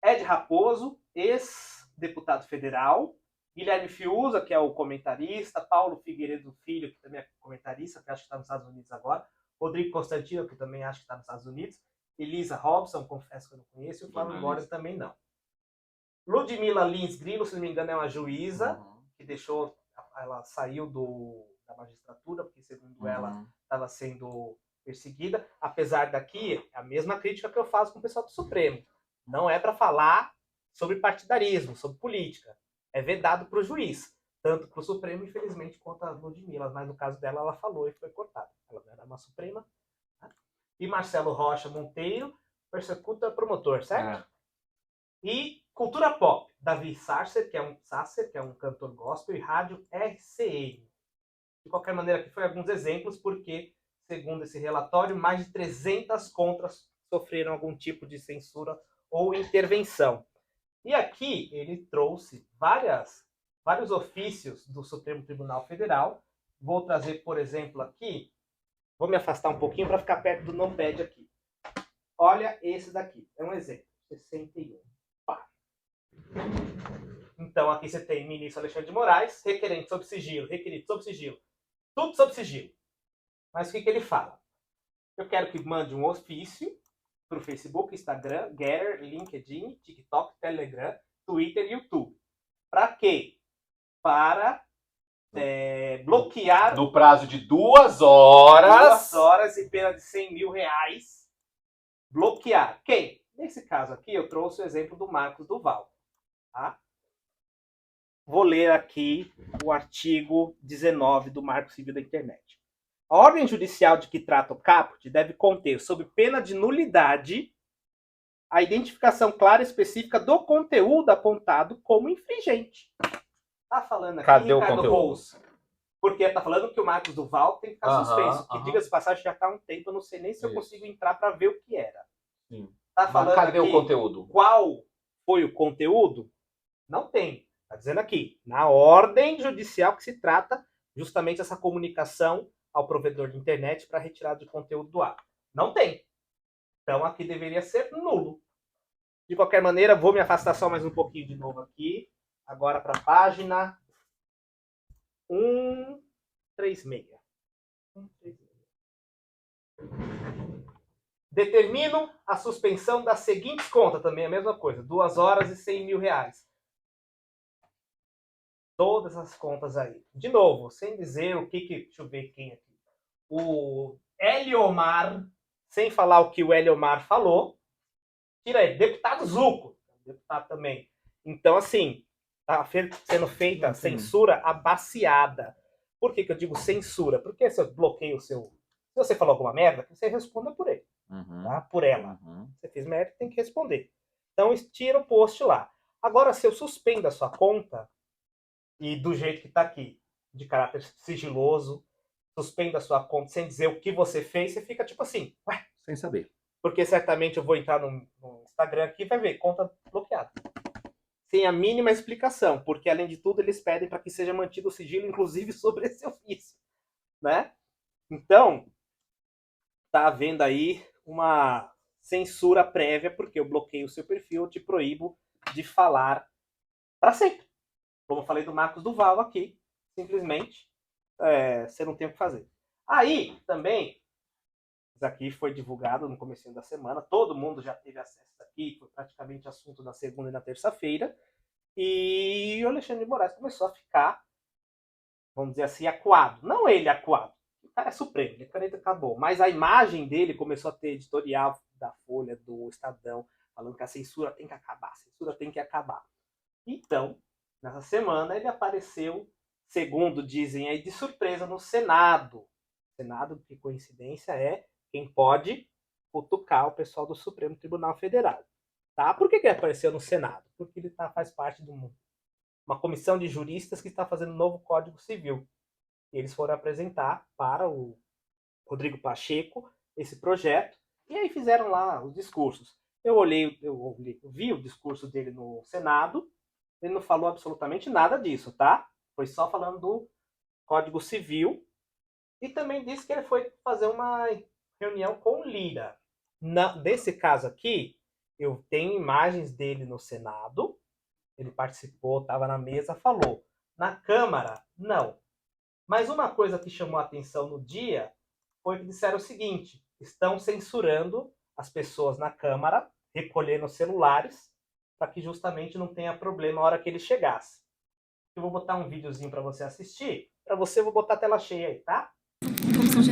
Ed Raposo, ex-deputado federal, Guilherme Fiuza, que é o comentarista, Paulo Figueiredo Filho, que também é comentarista, que acho que está nos Estados Unidos agora, Rodrigo Constantino, que também acho que está nos Estados Unidos, Elisa Robson, confesso que eu não conheço, e o Flávio Borges também não. Ludmila Lins Grilo, se não me engano, é uma juíza que ela saiu da magistratura, porque segundo ela estava sendo perseguida, apesar daqui, a mesma crítica que eu faço com o pessoal do Supremo. Não é para falar sobre partidarismo, sobre política. É vedado para o juiz, tanto para o Supremo, infelizmente, quanto a Ludmila, mas no caso dela, ela falou e foi cortada. Ela não era uma Suprema. Né? E Marcelo Rocha Monteiro, persecuta promotor, certo? E cultura pop, Davi Sasser, que é um cantor gospel, e rádio RCN. De qualquer maneira, aqui foi alguns exemplos, porque, segundo esse relatório, mais de 300 contras sofreram algum tipo de censura ou intervenção. E aqui ele trouxe vários ofícios do Supremo Tribunal Federal. Vou trazer, por exemplo, aqui, vou me afastar um pouquinho para ficar perto do NOPED aqui. Olha esse daqui, é um exemplo, 61. Então, aqui você tem ministro Alexandre de Moraes, requerido sob sigilo, tudo sob sigilo. Mas o que ele fala? Eu quero que mande um ofício para o Facebook, Instagram, Getter, LinkedIn, TikTok, Telegram, Twitter e YouTube. Para quê? Para bloquear no prazo de 2 horas. 2 horas e pena de R$100 mil. Bloquear. Quem? Nesse caso aqui, eu trouxe o exemplo do Marcos Duval. Tá? Vou ler aqui o artigo 19 do Marco Civil da Internet. A ordem judicial de que trata o caput deve conter, sob pena de nulidade, a identificação clara e específica do conteúdo apontado como infringente. Tá falando aqui, Cadê o Ricardo conteúdo? Rose? Porque tá falando que o Marcos Duval tem que ficar suspenso. Que, diga-se de passagem, já tá há um tempo, eu não sei nem se eu consigo entrar para ver o que era. Sim. Tá falando cadê aqui o conteúdo? Qual foi o conteúdo? Não tem. Tá dizendo aqui, na ordem judicial que se trata justamente essa comunicação ao provedor de internet para retirada de conteúdo do ar. Não tem. Então aqui deveria ser nulo. De qualquer maneira, vou me afastar só mais um pouquinho de novo aqui. Agora para a página 136. Determino a suspensão das seguintes contas, também a mesma coisa, 2 horas e R$100 mil. Todas as contas aí. De novo, sem dizer o que... Deixa eu ver quem aqui. O Eliomar, sem falar o que o Eliomar falou. Tira aí, deputado Zuco. Deputado também. Então, assim, tá sendo feita censura abaciada. Por que eu digo censura? Porque se eu bloqueio o seu... Se você falou alguma merda, você responda por ele. Tá? Por ela. Você fez merda, tem que responder. Então, tira o post lá. Agora, se eu suspendo a sua conta, e do jeito que está aqui, de caráter sigiloso, suspenda a sua conta sem dizer o que você fez, você fica tipo assim, ué, sem saber. Porque certamente eu vou entrar no Instagram aqui e vai ver, conta bloqueada. Sem a mínima explicação, porque além de tudo eles pedem para que seja mantido o sigilo, inclusive sobre esse ofício, né? Então, tá havendo aí uma censura prévia, porque eu bloqueio o seu perfil, eu te proíbo de falar para sempre. Como eu falei do Marcos Duval aqui, simplesmente você não tem o que fazer. Aí, também, isso aqui foi divulgado no começo da semana, todo mundo já teve acesso aqui, foi praticamente assunto na segunda e na terça-feira, e o Alexandre de Moraes começou a ficar, vamos dizer assim, acuado. Não ele acuado, o cara é supremo, ele acabou, mas a imagem dele começou a ter editorial da Folha, do Estadão, falando que a censura tem que acabar, a censura tem que acabar. Então, nessa semana ele apareceu, segundo dizem aí, de surpresa no Senado. Senado, que coincidência é quem pode cutucar o pessoal do Supremo Tribunal Federal. Tá? Por que ele apareceu no Senado? Porque ele faz parte de uma comissão de juristas que está fazendo um novo Código Civil. E eles foram apresentar para o Rodrigo Pacheco esse projeto, e aí fizeram lá os discursos. Eu vi o discurso dele no Senado. Ele não falou absolutamente nada disso, tá? Foi só falando do Código Civil. E também disse que ele foi fazer uma reunião com o Lira. Desse caso aqui, eu tenho imagens dele no Senado. Ele participou, estava na mesa, falou. Na Câmara, não. Mas uma coisa que chamou a atenção no dia foi que disseram o seguinte: estão censurando as pessoas na Câmara, recolhendo celulares, para que justamente não tenha problema a hora que ele chegasse. Eu vou botar um videozinho para você assistir. Para você, eu vou botar a tela cheia aí, tá?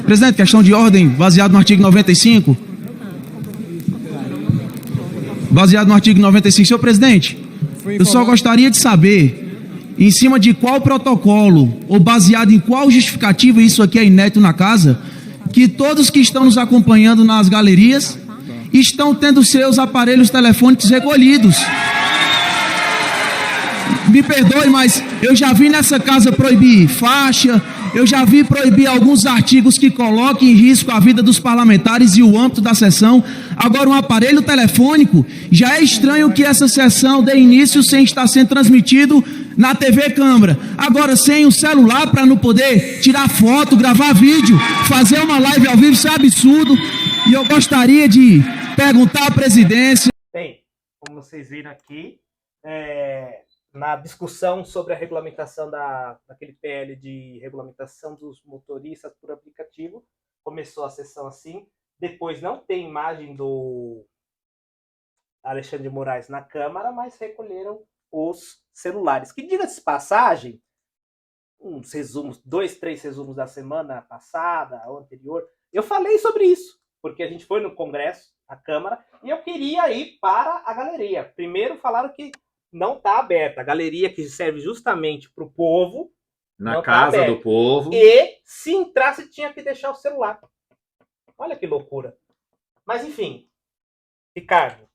Presidente, questão de ordem, baseado no artigo 95. Baseado no artigo 95. Senhor presidente, eu só gostaria de saber, em cima de qual protocolo, ou baseado em qual justificativa, isso aqui é inédito na casa, que todos que estão nos acompanhando nas galerias estão tendo seus aparelhos telefônicos recolhidos. Me perdoe, mas eu já vi nessa casa proibir faixa, eu já vi proibir alguns artigos que coloquem em risco a vida dos parlamentares e o âmbito da sessão. Agora, um aparelho telefônico, já é estranho que essa sessão dê início sem estar sendo transmitido na TV Câmara. Agora, sem o celular para não poder tirar foto, gravar vídeo, fazer uma live ao vivo, isso é absurdo. E eu gostaria de perguntar à presidência... Bem, como vocês viram aqui, na discussão sobre a regulamentação daquele PL de regulamentação dos motoristas por aplicativo, começou a sessão assim, depois não tem imagem do Alexandre de Moraes na Câmara, mas recolheram os celulares. Que, diga-se de passagem, uns resumos, 2, 3 resumos da semana passada, ou anterior. Eu falei sobre isso, porque a gente foi no Congresso, a Câmara, e eu queria ir para a galeria. Primeiro falaram que não está aberta. A galeria que serve justamente para o povo, Na casa do povo. E se entrasse, tinha que deixar o celular. Olha que loucura. Mas enfim, Ricardo,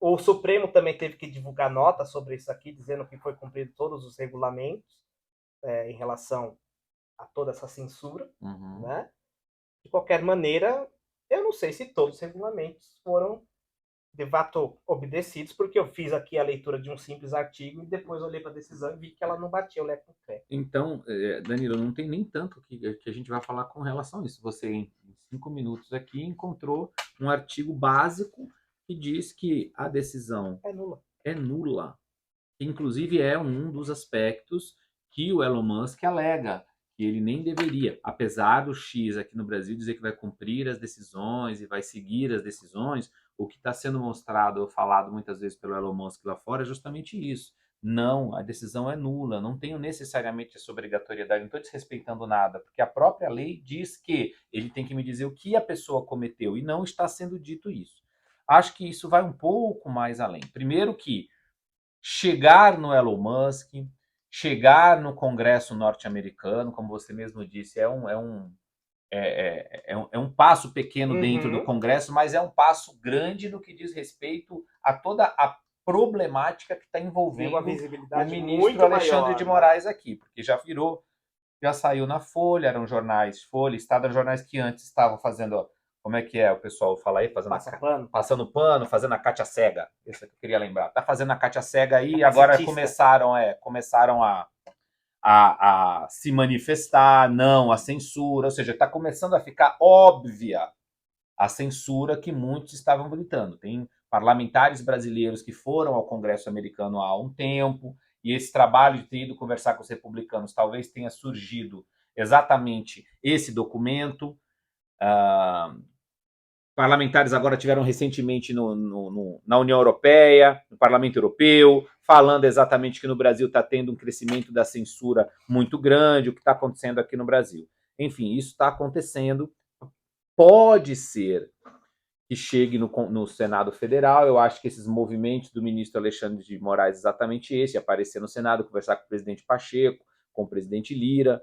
o Supremo também teve que divulgar nota sobre isso aqui, dizendo que foi cumprido todos os regulamentos em relação a toda essa censura. Né? De qualquer maneira, eu não sei se todos os regulamentos foram de fato obedecidos, porque eu fiz aqui a leitura de um simples artigo e depois olhei para a decisão e vi que ela não batia o leco com o Então, Danilo, não tem nem tanto que a gente vai falar com relação a isso. Você, em 5 minutos aqui, encontrou um artigo básico que diz que a decisão é nula. Inclusive, é um dos aspectos que o Elon Musk alega, que ele nem deveria, apesar do X aqui no Brasil dizer que vai cumprir as decisões e vai seguir as decisões, o que está sendo mostrado ou falado muitas vezes pelo Elon Musk lá fora é justamente isso. Não, a decisão é nula, não tenho necessariamente essa obrigatoriedade, não estou desrespeitando nada, porque a própria lei diz que ele tem que me dizer o que a pessoa cometeu, e não está sendo dito isso. Acho que isso vai um pouco mais além. Primeiro que chegar no Elon Musk, chegar no Congresso norte-americano, como você mesmo disse, é um passo pequeno dentro do Congresso, mas é um passo grande no que diz respeito a toda a problemática que está envolvendo o ministro Alexandre de Moraes aqui, porque já saiu na Folha, eram jornais, Folha, Estado, eram jornais que antes estavam fazendo, como é que é, o pessoal fala aí, passando pano, fazendo a Cátia Cega, isso é que eu queria lembrar, tá fazendo a Cátia Cega aí, agora começaram a se manifestar, não, a censura, ou seja, está começando a ficar óbvia a censura que muitos estavam gritando. Tem parlamentares brasileiros que foram ao Congresso americano há um tempo, e esse trabalho de ter ido conversar com os republicanos talvez tenha surgido exatamente esse documento. Parlamentares agora tiveram recentemente na União Europeia, no Parlamento Europeu, falando exatamente que no Brasil está tendo um crescimento da censura muito grande, o que está acontecendo aqui no Brasil. Enfim, isso está acontecendo. Pode ser que chegue no Senado Federal. Eu acho que esses movimentos do ministro Alexandre de Moraes, exatamente esse, aparecer no Senado, conversar com o presidente Pacheco, com o presidente Lira,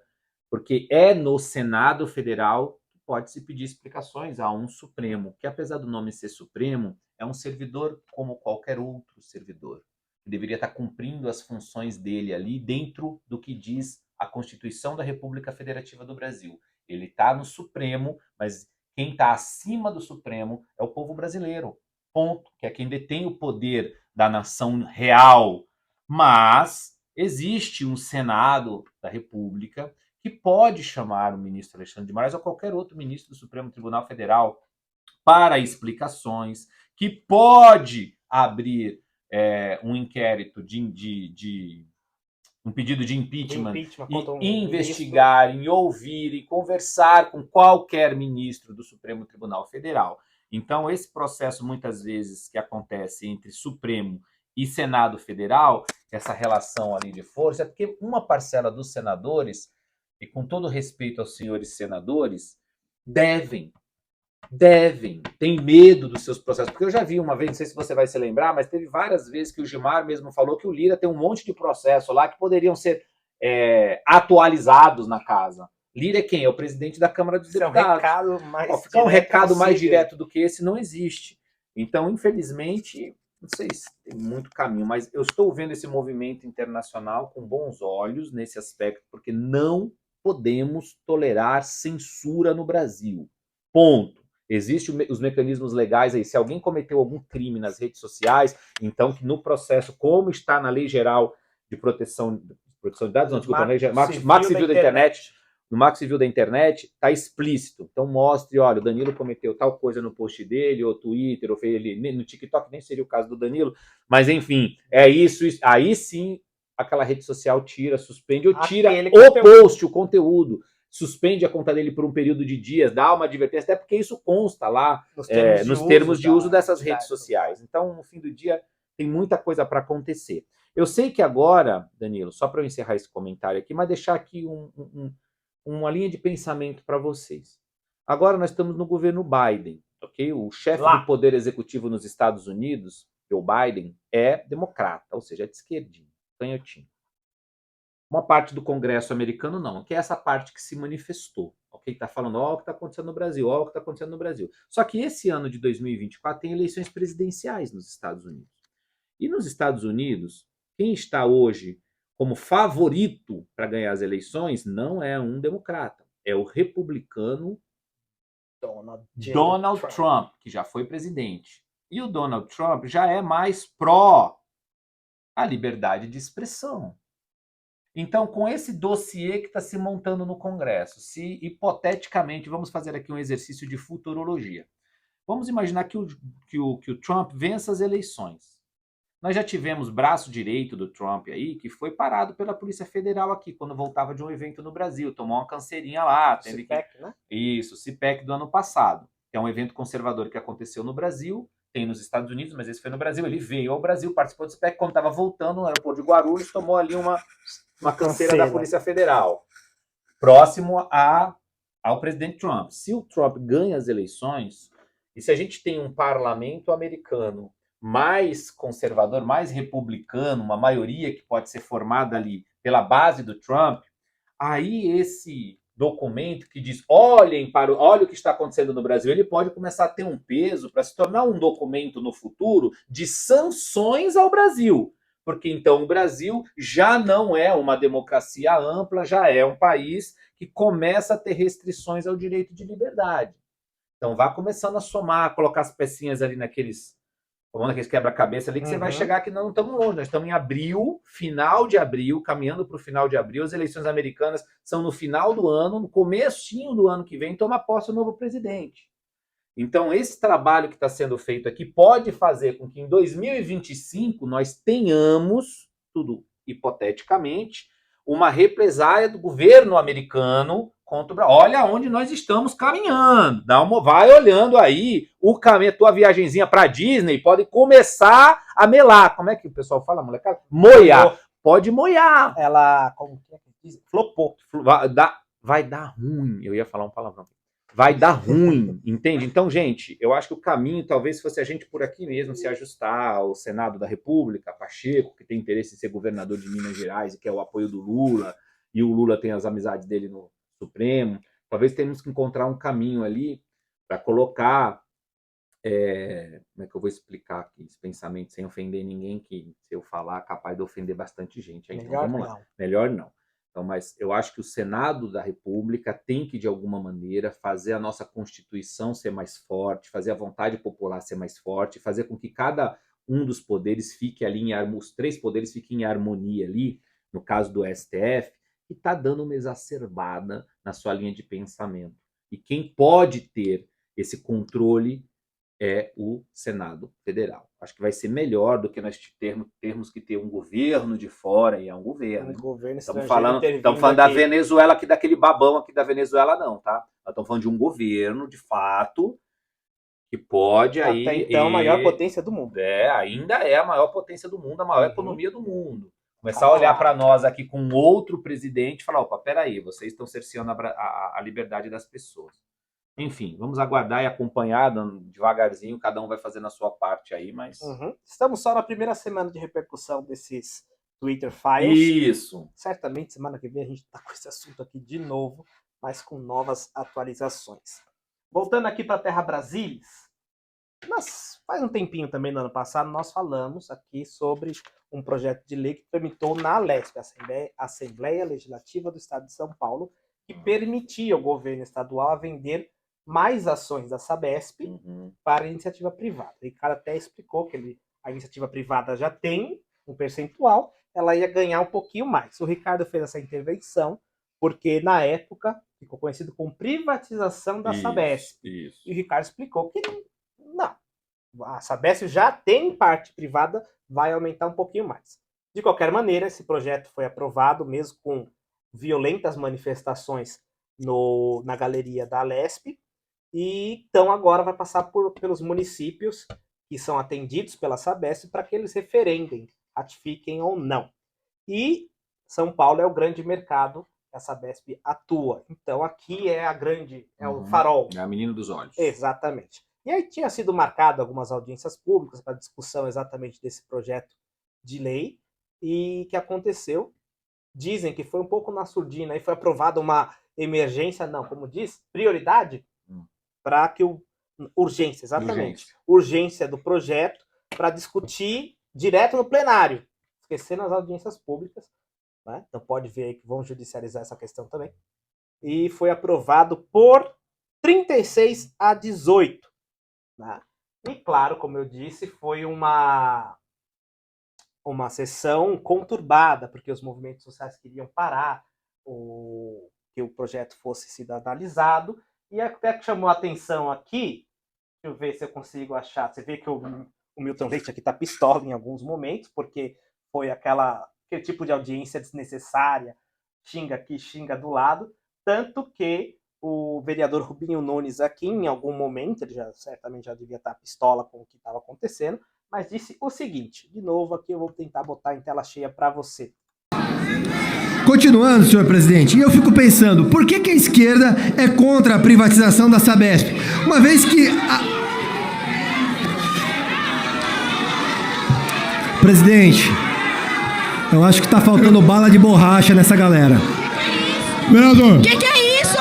porque é no Senado Federal que pode-se pedir explicações a um Supremo, que apesar do nome ser Supremo, é um servidor como qualquer outro servidor, que deveria estar cumprindo as funções dele ali dentro do que diz a Constituição da República Federativa do Brasil. Ele está no Supremo, mas quem está acima do Supremo é o povo brasileiro, ponto, que é quem detém o poder da nação real. Mas existe um Senado da República que pode chamar o ministro Alexandre de Moraes ou qualquer outro ministro do Supremo Tribunal Federal para explicações, que pode abrir um inquérito um pedido de impeachment e investigar, e ouvir e conversar com qualquer ministro do Supremo Tribunal Federal. Então, esse processo, muitas vezes, que acontece entre Supremo e Senado Federal, essa relação ali de força, é porque uma parcela dos senadores, e com todo respeito aos senhores senadores, tem medo dos seus processos, porque eu já vi uma vez, não sei se você vai se lembrar, mas teve várias vezes que o Gilmar mesmo falou que o Lira tem um monte de processo lá que poderiam ser atualizados na casa. Lira é quem? É o presidente da Câmara dos Deputados. Um recado mais direto do que esse não existe. Então, infelizmente, não sei se tem muito caminho, mas eu estou vendo esse movimento internacional com bons olhos nesse aspecto, porque não podemos tolerar censura no Brasil. Ponto. Existem os mecanismos legais aí. Se alguém cometeu algum crime nas redes sociais, então que no processo, como está na Lei Geral de Proteção de Dados, não, desculpa, Marco Civil da Internet, no Marco Civil da Internet, está explícito. Então mostre, olha, o Danilo cometeu tal coisa no post dele, ou Twitter, ou ele, no TikTok nem seria o caso do Danilo, mas enfim, é isso. Aí sim, aquela rede social tira, suspende, ou tira o post, o conteúdo. Suspende a conta dele por um período de dias, dá uma advertência, até porque isso consta lá nos termos de uso dessas redes sociais. Então, no fim do dia, tem muita coisa para acontecer. Eu sei que agora, Danilo, só para eu encerrar esse comentário aqui, mas deixar aqui uma linha de pensamento para vocês. Agora nós estamos no governo Biden, ok? O chefe do Poder Executivo nos Estados Unidos, Joe Biden, é democrata, ou seja, é de esquerdinha, canhotinho. Uma parte do Congresso americano não, que é essa parte que se manifestou, ok? Está falando, ó, o que está acontecendo no Brasil, ó, o que está acontecendo no Brasil. Só que esse ano de 2024 tem eleições presidenciais nos Estados Unidos. E nos Estados Unidos, quem está hoje como favorito para ganhar as eleições não é um democrata, é o republicano Donald Trump, que já foi presidente. E o Donald Trump já é mais pró a liberdade de expressão. Então, com esse dossiê que está se montando no Congresso, se hipoteticamente, vamos fazer aqui um exercício de futurologia. Vamos imaginar que o Trump vença as eleições. Nós já tivemos braço direito do Trump aí, que foi parado pela Polícia Federal aqui, quando voltava de um evento no Brasil, tomou uma canseirinha lá. CPAC, né? Isso, CPAC do ano passado, que é um evento conservador que aconteceu no Brasil, tem nos Estados Unidos, mas esse foi no Brasil, ele veio ao Brasil, participou do CPAC, quando estava voltando no aeroporto de Guarulhos, tomou ali uma canseira da Polícia Federal, próximo ao presidente Trump. Se o Trump ganha as eleições, e se a gente tem um parlamento americano mais conservador, mais republicano, uma maioria que pode ser formada ali pela base do Trump, aí esse documento que diz olha o que está acontecendo no Brasil, ele pode começar a ter um peso para se tornar um documento no futuro de sanções ao Brasil. Porque então o Brasil já não é uma democracia ampla, já é um país que começa a ter restrições ao direito de liberdade. Então vá começando a somar, colocar as pecinhas ali naqueles quebra-cabeça ali, que você vai chegar que não estamos longe. Nós estamos em abril, final de abril, caminhando para o final de abril. As eleições americanas são no final do ano, no comecinho do ano que vem, toma posse o novo presidente. Então, esse trabalho que está sendo feito aqui pode fazer com que em 2025 nós tenhamos, tudo hipoteticamente, uma represália do governo americano contra o Brasil. Olha onde nós estamos caminhando. Vai olhando aí o caminho, a tua viagenzinha para Disney pode começar a melar. Como é que o pessoal fala, molecada? Moiar. Pode moiar. Ela, como que diz? Flopou. Vai dar ruim. Eu ia falar um palavrão. Vai dar ruim, entende? Então, gente, eu acho que o caminho talvez fosse a gente por aqui mesmo se ajustar ao Senado da República, Pacheco, que tem interesse em ser governador de Minas Gerais e quer o apoio do Lula, e o Lula tem as amizades dele no Supremo. Talvez tenhamos que encontrar um caminho ali para colocar, como é que eu vou explicar aqui esse pensamento sem ofender ninguém, que se eu falar é capaz de ofender bastante gente. Então, vamos lá. Melhor não. Então, mas eu acho que o Senado da República tem que, de alguma maneira, fazer a nossa Constituição ser mais forte, fazer a vontade popular ser mais forte, fazer com que cada um dos poderes fique ali os 3 poderes fiquem em harmonia ali, no caso do STF, que está dando uma exacerbada na sua linha de pensamento. E quem pode ter esse controle é o Senado Federal. Acho que vai ser melhor do que nós termos que ter um governo de fora, e é um governo. Estamos falando da Venezuela, aqui daquele babão aqui da Venezuela, não, tá? Nós estamos falando de um governo, de fato, que pode aí... Até então, a maior potência do mundo. Ainda é a maior potência do mundo, a maior economia do mundo. Começar a olhar para nós aqui com outro presidente e falar, opa, peraí, vocês estão cerceando a liberdade das pessoas. Enfim, vamos aguardar e acompanhar devagarzinho, cada um vai fazendo a sua parte aí, mas... Estamos só na primeira semana de repercussão desses Twitter Files. Isso. Certamente, semana que vem a gente está com esse assunto aqui de novo, mas com novas atualizações. Voltando aqui para a Terra Brasilis, faz um tempinho também, no ano passado, nós falamos aqui sobre um projeto de lei que tramitou na ALESP, Assembleia Legislativa do Estado de São Paulo, que permitia ao governo estadual a vender mais ações da Sabesp para a iniciativa privada. E o cara até explicou que a iniciativa privada já tem um percentual, ela ia ganhar um pouquinho mais. O Ricardo fez essa intervenção porque, na época, ficou conhecido como privatização da Sabesp. Isso. E o Ricardo explicou que não. A Sabesp já tem parte privada, vai aumentar um pouquinho mais. De qualquer maneira, esse projeto foi aprovado, mesmo com violentas manifestações na galeria da Alesp, e então agora vai passar pelos municípios que são atendidos pela Sabesp para que eles referendem ratifiquem ou não. E São Paulo é o grande mercado que a Sabesp atua. Então aqui é o farol. É a menina dos olhos. Exatamente. E aí tinha sido marcado algumas audiências públicas para discussão exatamente desse projeto de lei. E que aconteceu? Dizem que foi um pouco na surdina e foi aprovada uma emergência, não, como diz, prioridade para que urgência, exatamente. Urgência do projeto para discutir direto no plenário, esquecendo as audiências públicas, né? Então pode ver aí que vão judicializar essa questão também. E foi aprovado por 36-18. Né? E claro, como eu disse, foi uma sessão conturbada, porque os movimentos sociais queriam parar que o projeto fosse sido analisado, e até que chamou a atenção aqui, deixa eu ver se eu consigo achar, você vê que o Milton Leite aqui está pistola em alguns momentos, porque foi aquele tipo de audiência desnecessária, xinga aqui, xinga do lado, tanto que o vereador Rubinho Nunes aqui, em algum momento, ele certamente já devia estar pistola com o que estava acontecendo, mas disse o seguinte, de novo aqui eu vou tentar botar em tela cheia para você. Continuando, senhor presidente, e eu fico pensando, por que a esquerda é contra a privatização da Sabesp? Uma vez que Presidente, eu acho que está faltando bala de borracha nessa galera. Vereador. Que é isso?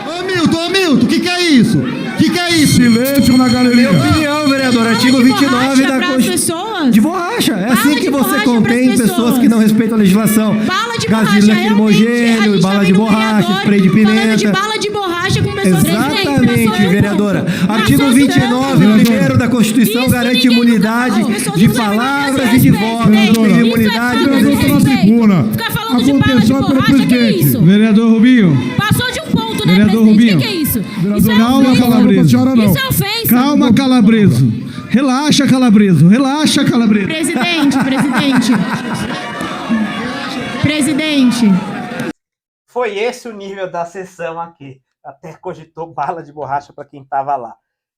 Ô Milton, que é isso? Que é isso? Silêncio na galeria. Minha opinião, vereador, artigo 29 da Constituição. De borracha. É assim que você contém pessoas que não respeitam a legislação. Bala de Gás borracha, lacrimogêneo, bala de borracha, spray de pimenta. De bala de borracha com pessoas. Exatamente, vereadora. Artigo 29, primeiro da Constituição, garante imunidade de palavras e de voto. Tem imunidade na tribuna. Ficar falando de bala de borracha, que é isso? Vereador Rubinho. Passou de um ponto, né, Vereador presidente? Rubinho. Que é isso? Calma, Calabreso. Isso é ofensa. Calma, Calabreso. Relaxa, Calabreso. Relaxa, Calabreso. Presidente. Foi esse o nível da sessão aqui. Até cogitou bala de borracha para quem estava lá.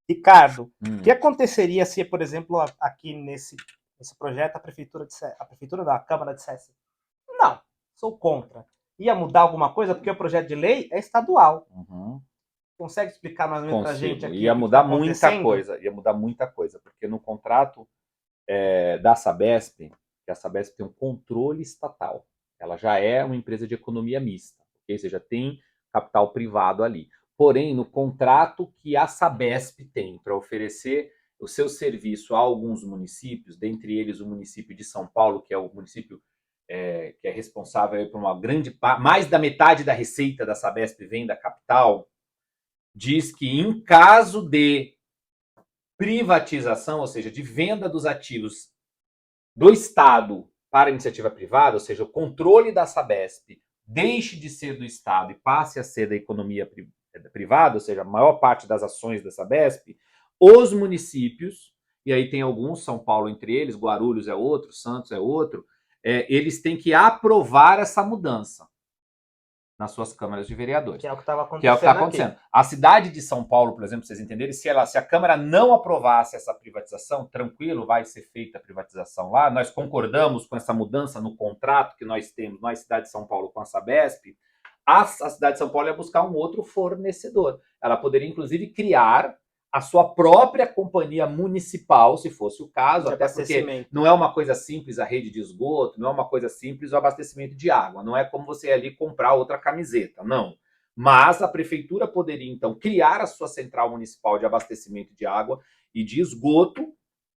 Ricardo, o que aconteceria se, por exemplo, aqui nesse projeto, a prefeitura da Câmara dissesse não, sou contra. Ia mudar alguma coisa? Porque o projeto de lei é estadual. Consegue explicar mais ou menos para a gente aqui? Ia mudar muita coisa, porque no contrato da Sabesp, que a Sabesp tem um controle estatal, ela já é uma empresa de economia mista, ou seja, tem capital privado ali. Porém, no contrato que a Sabesp tem para oferecer o seu serviço a alguns municípios, dentre eles o município de São Paulo, que é o município que é responsável por uma grande parte, mais da metade da receita da Sabesp vem da capital, diz que em caso de privatização, ou seja, de venda dos ativos do Estado para a iniciativa privada, ou seja, o controle da Sabesp deixe de ser do Estado e passe a ser da economia privada, ou seja, a maior parte das ações da Sabesp, os municípios, e aí tem alguns, São Paulo entre eles, Guarulhos é outro, Santos é outro, eles têm que aprovar essa mudança nas suas câmaras de vereadores. Que é o que estava acontecendo. Que é o que está acontecendo. A cidade de São Paulo, por exemplo, vocês entenderem, se a Câmara não aprovasse essa privatização, tranquilo, vai ser feita a privatização lá, nós concordamos com essa mudança no contrato que nós temos, nós, cidade de São Paulo, com a Sabesp, a cidade de São Paulo ia buscar um outro fornecedor. Ela poderia, inclusive, criar a sua própria companhia municipal, se fosse o caso, até porque não é uma coisa simples a rede de esgoto, não é uma coisa simples o abastecimento de água, não é como você ir ali comprar outra camiseta, não. Mas a prefeitura poderia, então, criar a sua central municipal de abastecimento de água e de esgoto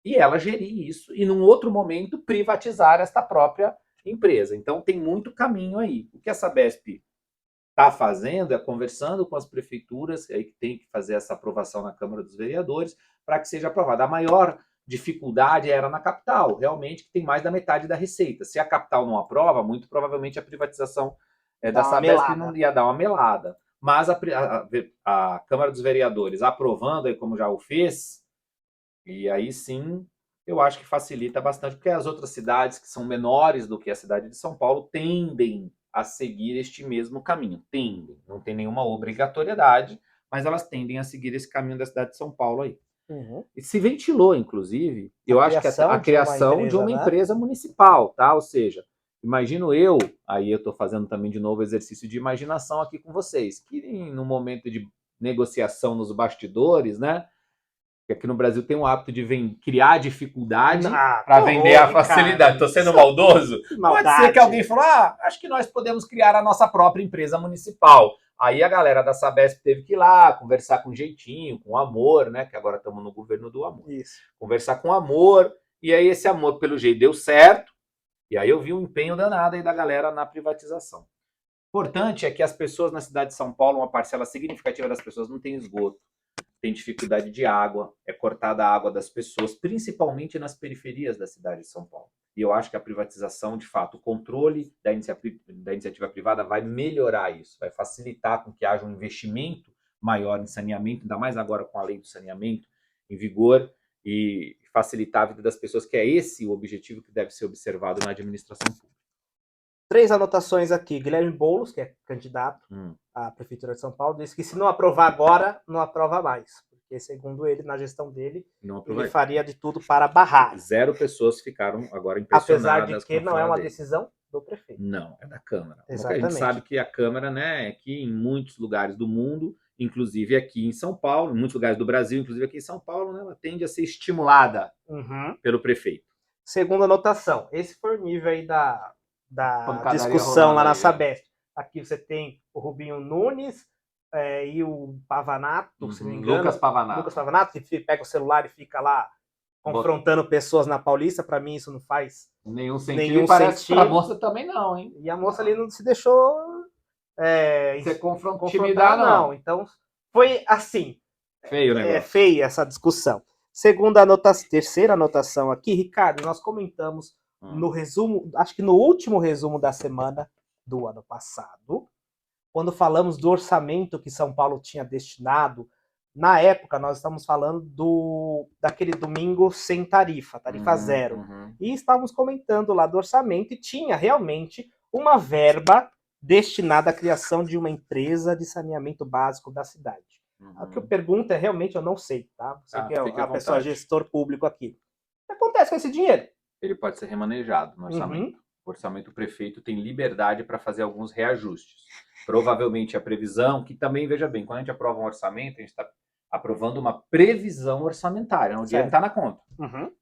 e ela gerir isso e, num outro momento, privatizar esta própria empresa. Então, tem muito caminho aí. O que a Sabesp está fazendo é conversando com as prefeituras, aí que tem que fazer essa aprovação na Câmara dos Vereadores, para que seja aprovada. A maior dificuldade era na capital, realmente, que tem mais da metade da receita. Se a capital não aprova, muito provavelmente a privatização da Sabesp não ia dar uma melada. Mas a Câmara dos Vereadores aprovando, aí como já o fez, e aí sim, eu acho que facilita bastante, porque as outras cidades que são menores do que a cidade de São Paulo tendem a seguir este mesmo caminho. Tendem, não tem nenhuma obrigatoriedade, mas elas tendem a seguir esse caminho da cidade de São Paulo aí. E se ventilou, inclusive, eu acho que a criação de uma empresa, empresa municipal, tá? Ou seja, imagino eu, aí eu estou fazendo também de novo exercício de imaginação aqui com vocês, que no momento de negociação nos bastidores, né? Que aqui no Brasil tem o hábito de criar dificuldade para vender a facilidade. Estou sendo maldoso? Pode ser que alguém falou, acho que nós podemos criar a nossa própria empresa municipal. Aí a galera da Sabesp teve que ir lá, conversar com jeitinho, com amor, né? Que agora estamos no governo do amor. Isso. Conversar com amor, e aí esse amor, pelo jeito, deu certo. E aí eu vi um empenho danado aí da galera na privatização. Importante é que as pessoas na cidade de São Paulo, uma parcela significativa das pessoas não tem esgoto, tem dificuldade de água, é cortada a água das pessoas, principalmente nas periferias da cidade de São Paulo. E eu acho que a privatização, de fato, o controle da iniciativa privada vai melhorar isso, vai facilitar com que haja um investimento maior em saneamento, ainda mais agora com a lei do saneamento em vigor, e facilitar a vida das pessoas, que é esse o objetivo que deve ser observado na administração pública. 3 anotações aqui. Guilherme Boulos, que é candidato à Prefeitura de São Paulo, disse que se não aprovar agora, não aprova mais. Porque, segundo ele, na gestão dele, ele faria de tudo para barrar. 0 pessoas ficaram agora impressionadas. Apesar de que não é uma decisão do prefeito. Não, é da Câmara. Exatamente. A gente sabe que a Câmara, né, aqui em muitos lugares do mundo, inclusive aqui em São Paulo, em muitos lugares do Brasil, inclusive aqui em São Paulo, né, ela tende a ser estimulada pelo prefeito. Segunda anotação. Esse foi o nível aí da discussão lá na Sabesp. Aqui você tem o Rubinho Nunes e o Pavanato, se não me engano. Lucas Pavanato, que pega o celular e fica lá confrontando pessoas na Paulista. Para mim isso não faz nenhum sentido. E parece que pra moça também não, hein? E a moça ali não se deixou ser confrontar, não. Então foi assim. Feio o negócio. É feia essa discussão. Terceira anotação aqui, Ricardo, nós comentamos no resumo, acho que no último resumo da semana do ano passado, quando falamos do orçamento que São Paulo tinha destinado. Na época, nós estamos falando daquele domingo sem tarifa zero. E estávamos comentando lá do orçamento e tinha realmente uma verba destinada à criação de uma empresa de saneamento básico da cidade. O que eu pergunto é, realmente, eu não sei, tá? Você que é a pessoa gestor público aqui. O que acontece com esse dinheiro? Ele pode ser remanejado no orçamento. O orçamento, o prefeito tem liberdade para fazer alguns reajustes. Provavelmente a previsão, que também, veja bem, quando a gente aprova um orçamento, a gente está aprovando uma previsão orçamentária, onde o dinheiro está na conta.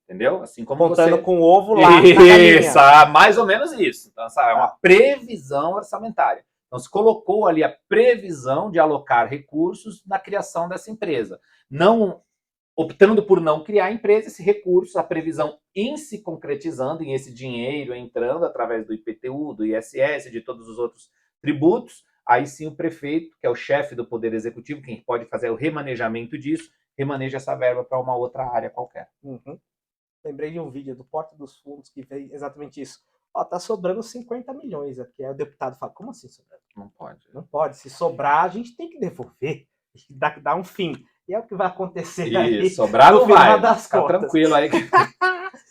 Entendeu? Assim como contando você... com o ovo lá Isso, mais ou menos isso. Então, é uma previsão orçamentária. Então, se colocou ali a previsão de alocar recursos na criação dessa empresa. Não optando por não criar empresa, esse recurso, a previsão em se concretizando, em esse dinheiro entrando através do IPTU, do ISS, de todos os outros tributos, aí sim o prefeito, que é o chefe do Poder Executivo, quem pode fazer o remanejamento disso, remaneja essa verba para uma outra área qualquer. Lembrei de um vídeo do Porta dos Fundos que fez exatamente isso. Tá sobrando 50 milhões aqui. Aí o deputado fala, como assim sobrando? Não pode. Não pode. Se sobrar, a gente tem que devolver. Dar um fim. E é o que vai acontecer aí. Sobrar não vai. Fica tranquilo aí.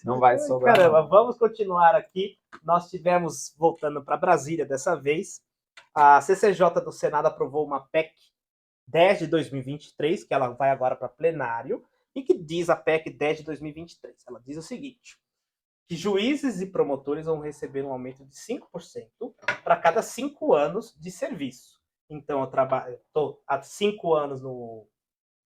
Não vai sobrar. Caramba, vamos continuar aqui. Nós tivemos, voltando para Brasília dessa vez, a CCJ do Senado aprovou uma PEC 10 de 2023, que ela vai agora para plenário, e que diz a PEC 10 de 2023. Ela diz o seguinte, que juízes e promotores vão receber um aumento de 5% para cada 5 anos de serviço. Então, eu estou há 5 anos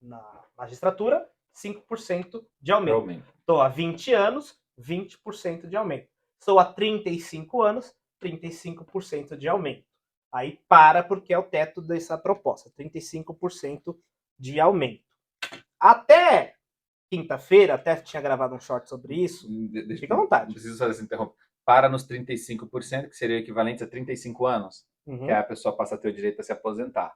na magistratura, 5% de aumento. Estou há 20 anos, 20% de aumento. Estou há 35 anos, 35% de aumento. Aí porque é o teto dessa proposta, 35% de aumento. Até quinta-feira, até tinha gravado um short sobre isso, fica à vontade. Não preciso fazer essa interromper. Para nos 35%, que seria equivalente a 35 anos, que a pessoa passa a ter o direito a se aposentar.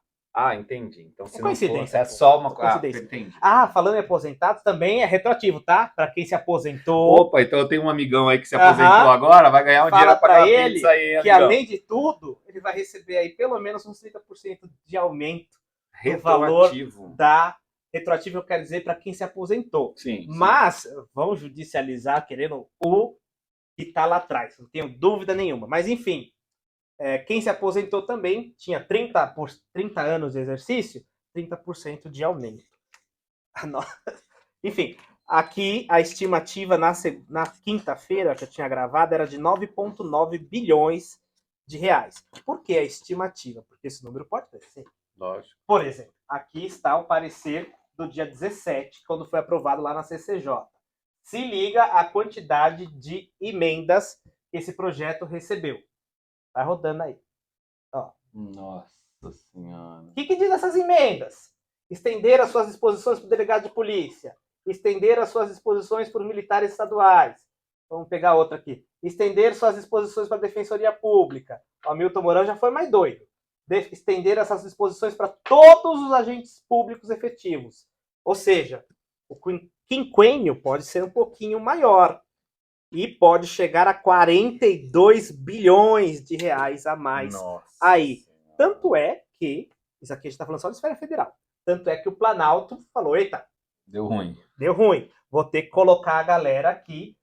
Entendi. Então, se não for, é só uma coincidência. Falando em aposentados, também é retroativo, tá? Para quem se aposentou. Opa, então eu tenho um amigão aí que se aposentou agora, vai ganhar um dinheiro para pagar ele, pizza aí, que amigão. Além de tudo, ele vai receber aí pelo menos uns 30% de aumento do valor da retroativo, eu quero dizer, para quem se aposentou. Sim. Mas vão judicializar querendo o que está lá atrás, não tenho dúvida nenhuma. Mas, enfim, quem se aposentou também tinha 30 anos de exercício, 30% de aumento. Enfim, aqui a estimativa na quinta-feira que eu tinha gravado era de 9,9 bilhões de reais. Por que a estimativa? Porque esse número pode crescer. Lógico. Por exemplo, aqui está o parecer do dia 17, quando foi aprovado lá na CCJ. Se liga a quantidade de emendas que esse projeto recebeu. Vai rodando aí. Ó. Nossa Senhora. O que diz essas emendas? Estender as suas disposições para o delegado de polícia. Estender as suas disposições para os militares estaduais. Vamos pegar outra aqui. Estender suas disposições para a Defensoria Pública. O Hamilton Mourão já foi mais doido. Estender essas disposições para todos os agentes públicos efetivos. Ou seja, o quinquênio pode ser um pouquinho maior. E pode chegar a 42 bilhões de reais a mais. Nossa aí. Senhora. Tanto é que, isso aqui a gente está falando só de esfera federal, tanto é que o Planalto falou, eita, Deu ruim. vou ter que colocar a galera aqui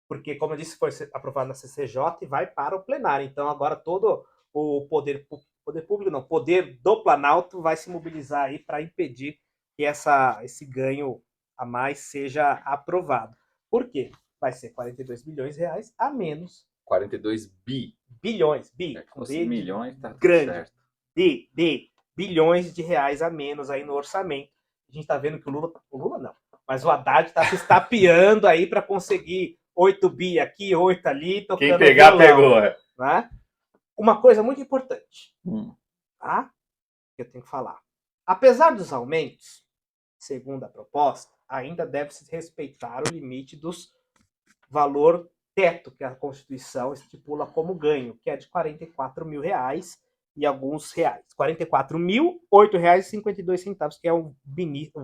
porque, como eu disse, foi aprovado na CCJ e vai para o plenário. Então, agora todo o poder público, não, poder do Planalto vai se mobilizar aí para impedir que esse ganho a mais seja aprovado. Por quê? Vai ser 42 bilhões de reais a menos. 42 bilhões, Se fosse milhões, tá tudo grande. certo. De bilhões de reais a menos aí no orçamento. A gente tá vendo que o Lula não, mas o Haddad tá se estapeando aí para conseguir 8 bi aqui, 8 ali, tocando Quem pegar, violão, pegou. né? Uma coisa muito importante, Hum. tá? Que eu tenho que falar. Apesar dos aumentos, segundo a proposta, ainda deve-se respeitar o limite dos valor teto que a Constituição estipula como ganho, que é de R$44 mil e alguns reais. R$44.008,52, que é o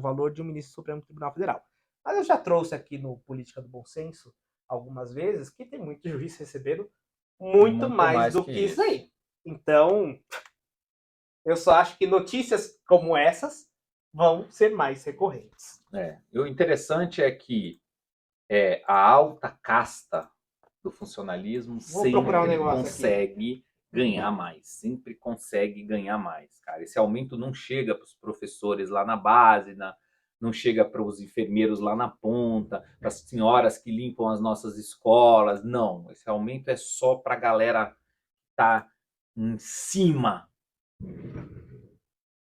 valor de um ministro do Supremo Tribunal Federal. Mas eu já trouxe aqui no Política do Bom Senso algumas vezes que tem muito juiz recebendo muito mais do que isso aí. Então, eu só acho que notícias como essas vão ser mais recorrentes. O interessante é que a alta casta do funcionalismo sempre consegue ganhar mais, sempre consegue ganhar mais, cara. Esse aumento não chega para os professores lá na base, não chega para os enfermeiros lá na ponta, para as senhoras que limpam as nossas escolas, não. Esse aumento é só para a galera que tá em cima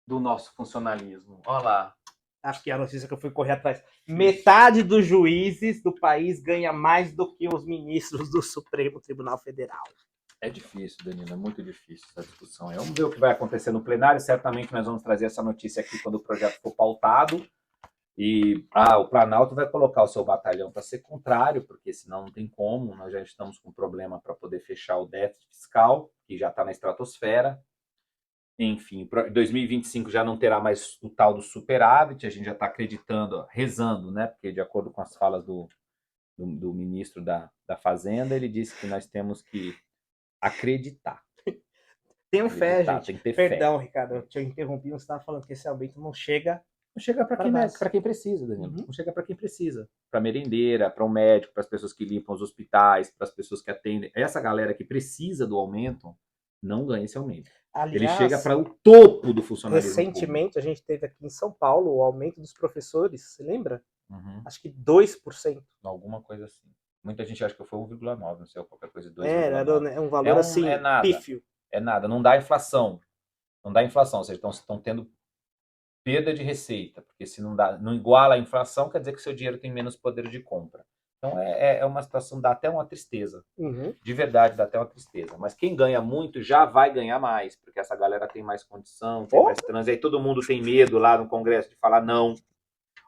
do nosso funcionalismo. Olha lá. Acho que é a notícia que eu fui correr atrás. Metade dos juízes do país ganha mais do que os ministros do Supremo Tribunal Federal. É difícil, Danilo, é muito difícil essa discussão. Vamos ver o que vai acontecer no plenário. Certamente nós vamos trazer essa notícia aqui quando o projeto for pautado. E o Planalto vai colocar o seu batalhão para ser contrário, porque senão não tem como. Nós já estamos com problema para poder fechar o déficit fiscal, que já está na estratosfera. Enfim, 2025 já não terá mais o tal do superávit, a gente já está acreditando, rezando, né? Porque de acordo com as falas do ministro da Fazenda, ele disse que nós temos que acreditar. Tenham fé, gente. Tem que ter Perdão, fé. Ricardo, eu te interrompi, você estava falando que esse aumento não chega. Não chega para quem precisa, Danilo. Não chega para quem precisa. Para merendeira, para o médico, para as pessoas que limpam os hospitais, para as pessoas que atendem. Essa galera que precisa do aumento não ganha esse aumento. Aliás, ele chega para o topo do funcionalismo recentemente público. A gente teve aqui em São Paulo o aumento dos professores, você lembra? Uhum. Acho que 2%. Alguma coisa assim. Muita gente acha que foi 1,9, não sei, qualquer coisa de 2,9. Era um valor assim, pífio. É nada, não dá inflação. Não dá inflação, ou seja, estão tendo perda de receita, porque se não iguala a inflação, quer dizer que o seu dinheiro tem menos poder de compra. Então é uma situação, dá até uma tristeza. Uhum. De verdade, dá até uma tristeza. Mas quem ganha muito já vai ganhar mais, porque essa galera tem mais condição, tem mais trânsito. Aí todo mundo tem medo lá no Congresso de falar não.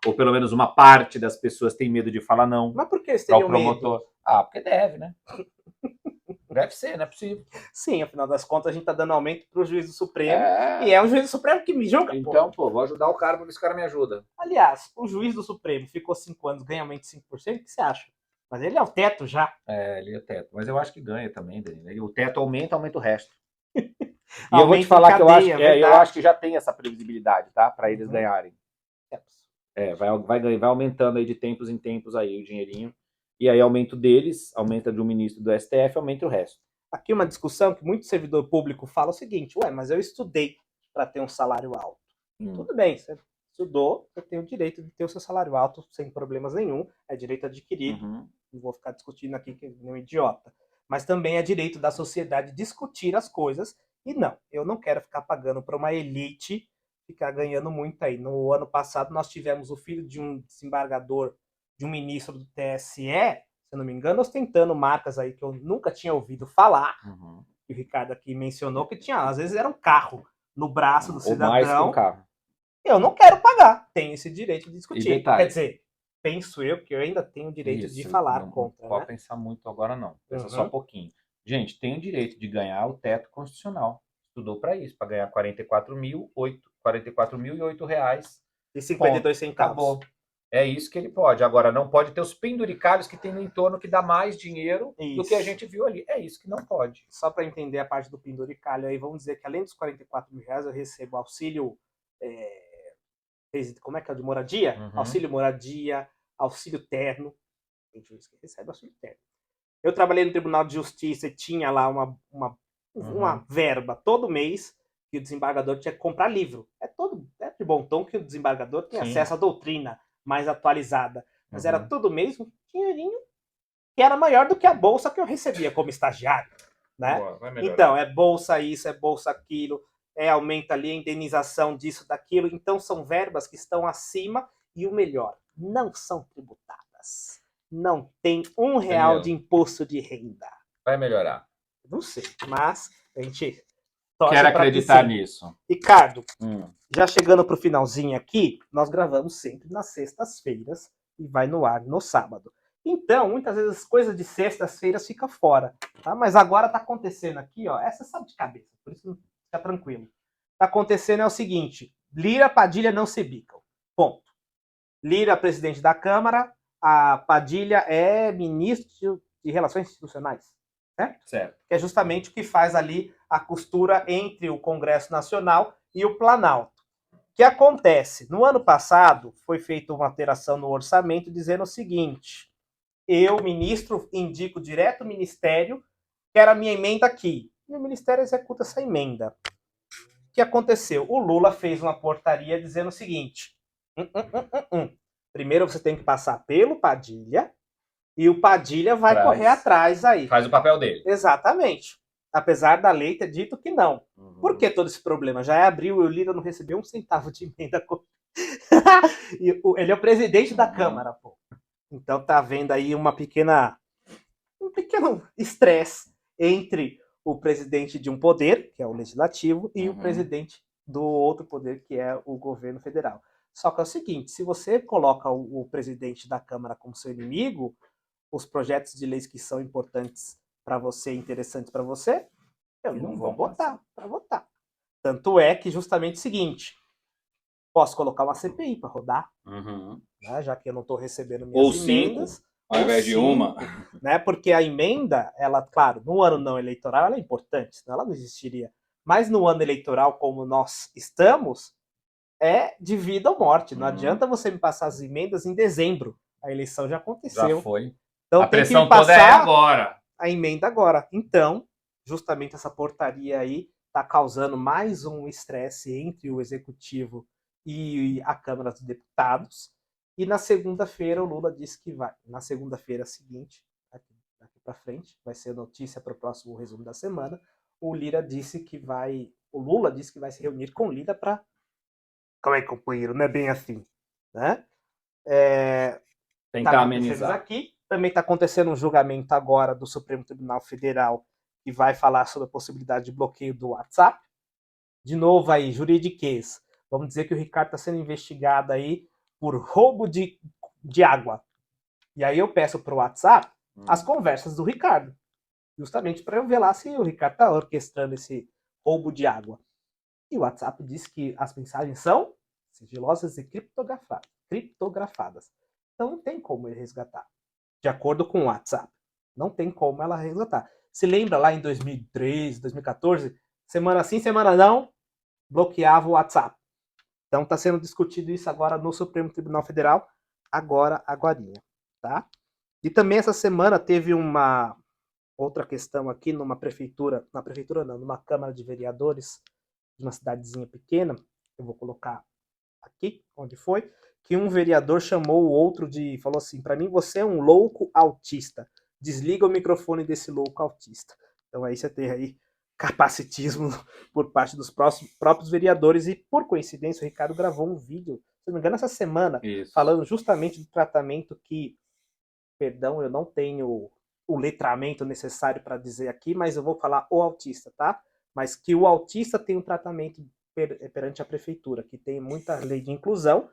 Ou pelo menos uma parte das pessoas tem medo de falar não. Mas por que eles teriam medo? Porque deve, né? Deve ser, não é possível. Sim, afinal das contas a gente tá dando aumento pro juiz do Supremo. E é um juiz do Supremo que me julga. Então, vou ajudar o cara pra ver se o cara me ajuda. Aliás, o juiz do Supremo ficou 5 anos, ganha aumento de 5%, o que você acha? Mas ele é o teto já. Ele é o teto. Mas eu acho que ganha também, Danilo. O teto aumenta o resto. E eu vou te falar que eu acho que já tem essa previsibilidade, tá? Para eles ganharem. Vai aumentando aí de tempos em tempos aí o dinheirinho. E aí aumento deles, aumenta de um ministro do STF, aumenta o resto. Aqui uma discussão que muito servidor público fala o seguinte, mas eu estudei para ter um salário alto. Tudo bem, você estudou, você tem o direito de ter o seu salário alto sem problemas nenhum, é direito adquirido, Uhum. não vou ficar discutindo aqui que nem um idiota. Mas também é direito da sociedade discutir as coisas, e não, eu não quero ficar pagando para uma elite ficar ganhando muito aí. No ano passado nós tivemos o filho de um desembargador, de um ministro do TSE, se eu não me engano, ostentando marcas aí que eu nunca tinha ouvido falar, Uhum. que o Ricardo aqui mencionou, que tinha, às vezes era um carro no braço do Ou mais que um cidadão. carro. Eu não quero pagar, tenho esse direito de discutir. E detalhe. Quer dizer, penso eu que eu ainda tenho o direito de Isso, falar não contra, pode né? pensar muito agora não. Pensa Uhum. só um pouquinho. Gente, tem o direito de ganhar o teto constitucional. Estudou para isso, para ganhar R$ 44.008 reais. E 52 centavos. Acabou. É isso que ele pode. Agora, não pode ter os penduricalhos que tem no entorno que dá mais dinheiro do que a gente viu ali. É isso que não pode. Só para entender a parte do penduricalho aí, vamos dizer que além dos R$ 44.000 eu recebo auxílio, como é que é, de moradia? Uhum. Auxílio moradia, auxílio terno. Tem juiz que recebe auxílio terno. Eu trabalhei no Tribunal de Justiça e tinha lá uma verba todo mês que o desembargador tinha que comprar livro. É de bom tom que o desembargador tem Sim. acesso à doutrina mais atualizada. Mas Uhum. era todo mês um dinheirinho que era maior do que a bolsa que eu recebia como estagiário, né? Boa, vai melhorar. Então, é bolsa isso, é bolsa aquilo, aumenta ali a indenização disso, daquilo. Então, são verbas que estão acima e o melhor, não são tributadas. Não tem R$1 Entendeu? de imposto de renda. Vai melhorar. Não sei, mas a gente torce Quero pra que acreditar sim. nisso. Ricardo, Hum. já chegando pro finalzinho aqui, nós gravamos sempre nas sextas-feiras e vai no ar no sábado. Então, muitas vezes as coisas de sextas-feiras ficam fora, tá? Mas agora tá acontecendo aqui, ó, essa sabe de cabeça, por isso fica tranquilo. Tá acontecendo é o seguinte, Lira, Padilha não se bicam, ponto. Lira, presidente da Câmara, a Padilha é ministro de Relações Institucionais, certo? Certo. Que é justamente o que faz ali a costura entre o Congresso Nacional e o Planalto. O que acontece? No ano passado, foi feita uma alteração no orçamento dizendo o seguinte, eu, ministro, indico direto o Ministério, quero a minha emenda aqui. E o Ministério executa essa emenda. O que aconteceu? O Lula fez uma portaria dizendo o seguinte, primeiro você tem que passar pelo Padilha, e o Padilha vai correr atrás aí. Faz o papel dele. Exatamente. Apesar da lei ter dito que não. Uhum. Por que todo esse problema? Já é abril e o Lira não recebeu 1 centavo de emenda. Ele é o presidente da Câmara, pô. Então tá havendo aí um pequeno estresse entre o presidente de um poder, que é o legislativo, e o presidente do outro poder, que é o governo federal. Só que é o seguinte, se você coloca o presidente da Câmara como seu inimigo, os projetos de leis que são importantes para você, interessantes para você, eu não vou botar para votar. Tanto é que justamente o seguinte, posso colocar uma CPI para rodar, né, já que eu não estou recebendo minhas emendas. Ao invés de uma. Né, porque a emenda, ela, claro, no ano não eleitoral ela é importante, senão ela não existiria. Mas no ano eleitoral, como nós estamos, é de vida ou morte. Não adianta você me passar as emendas em dezembro. A eleição já aconteceu. Já foi. Então A tem pressão que passar toda é agora. a emenda agora. Então, justamente essa portaria aí está causando mais um estresse entre o Executivo e a Câmara dos Deputados. E na segunda-feira o Lula disse que vai. Na segunda-feira seguinte, daqui para frente, vai ser notícia para o próximo resumo da semana. O Lula disse que vai se reunir com o Lira para. Calma aí, companheiro, não é bem assim, né? Tentar amenizar. Aqui. Também está acontecendo um julgamento agora do Supremo Tribunal Federal que vai falar sobre a possibilidade de bloqueio do WhatsApp. De novo aí, juridiquês. Vamos dizer que o Ricardo está sendo investigado aí por roubo de água. E aí eu peço para o WhatsApp as conversas do Ricardo. Justamente para eu ver lá se o Ricardo está orquestrando esse roubo de água. E o WhatsApp diz que as mensagens são sigilosas e criptografadas. Então não tem como ele resgatar. De acordo com o WhatsApp. Não tem como ela resgatar. Se lembra lá em 2013, 2014, semana sim, semana não, bloqueava o WhatsApp. Então está sendo discutido isso agora no Supremo Tribunal Federal, agorinha, tá? E também essa semana teve uma outra questão aqui numa Câmara de Vereadores de uma cidadezinha pequena, eu vou colocar aqui, onde foi, que um vereador chamou o outro falou assim, para mim você é um louco autista, desliga o microfone desse louco autista. Então aí você tem aí capacitismo por parte dos próprios vereadores e, por coincidência, o Ricardo gravou um vídeo, se não me engano, essa semana, Isso. falando justamente do tratamento que, perdão, eu não tenho o letramento necessário para dizer aqui, mas eu vou falar o autista, tá? Mas que o autista tem um tratamento perante a prefeitura, que tem muita lei de inclusão,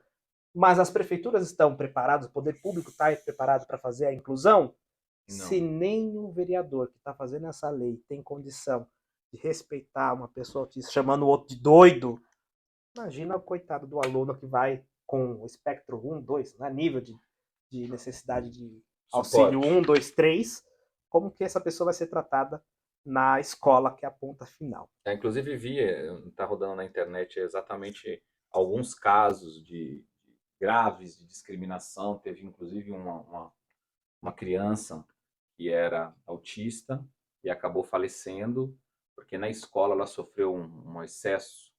mas as prefeituras estão preparadas, o poder público está preparado para fazer a inclusão? Não. Se nem o vereador que está fazendo essa lei tem condição de respeitar uma pessoa autista, chamando o outro de doido, imagina o coitado do aluno que vai com o espectro 1, 2, né, nível de necessidade de auxílio Suporte. 1, 2, 3, como que essa pessoa vai ser tratada na escola, que é a ponta final. Inclusive tá rodando na internet exatamente alguns casos de graves de discriminação. Teve inclusive uma criança que era autista e acabou falecendo porque na escola ela sofreu um excesso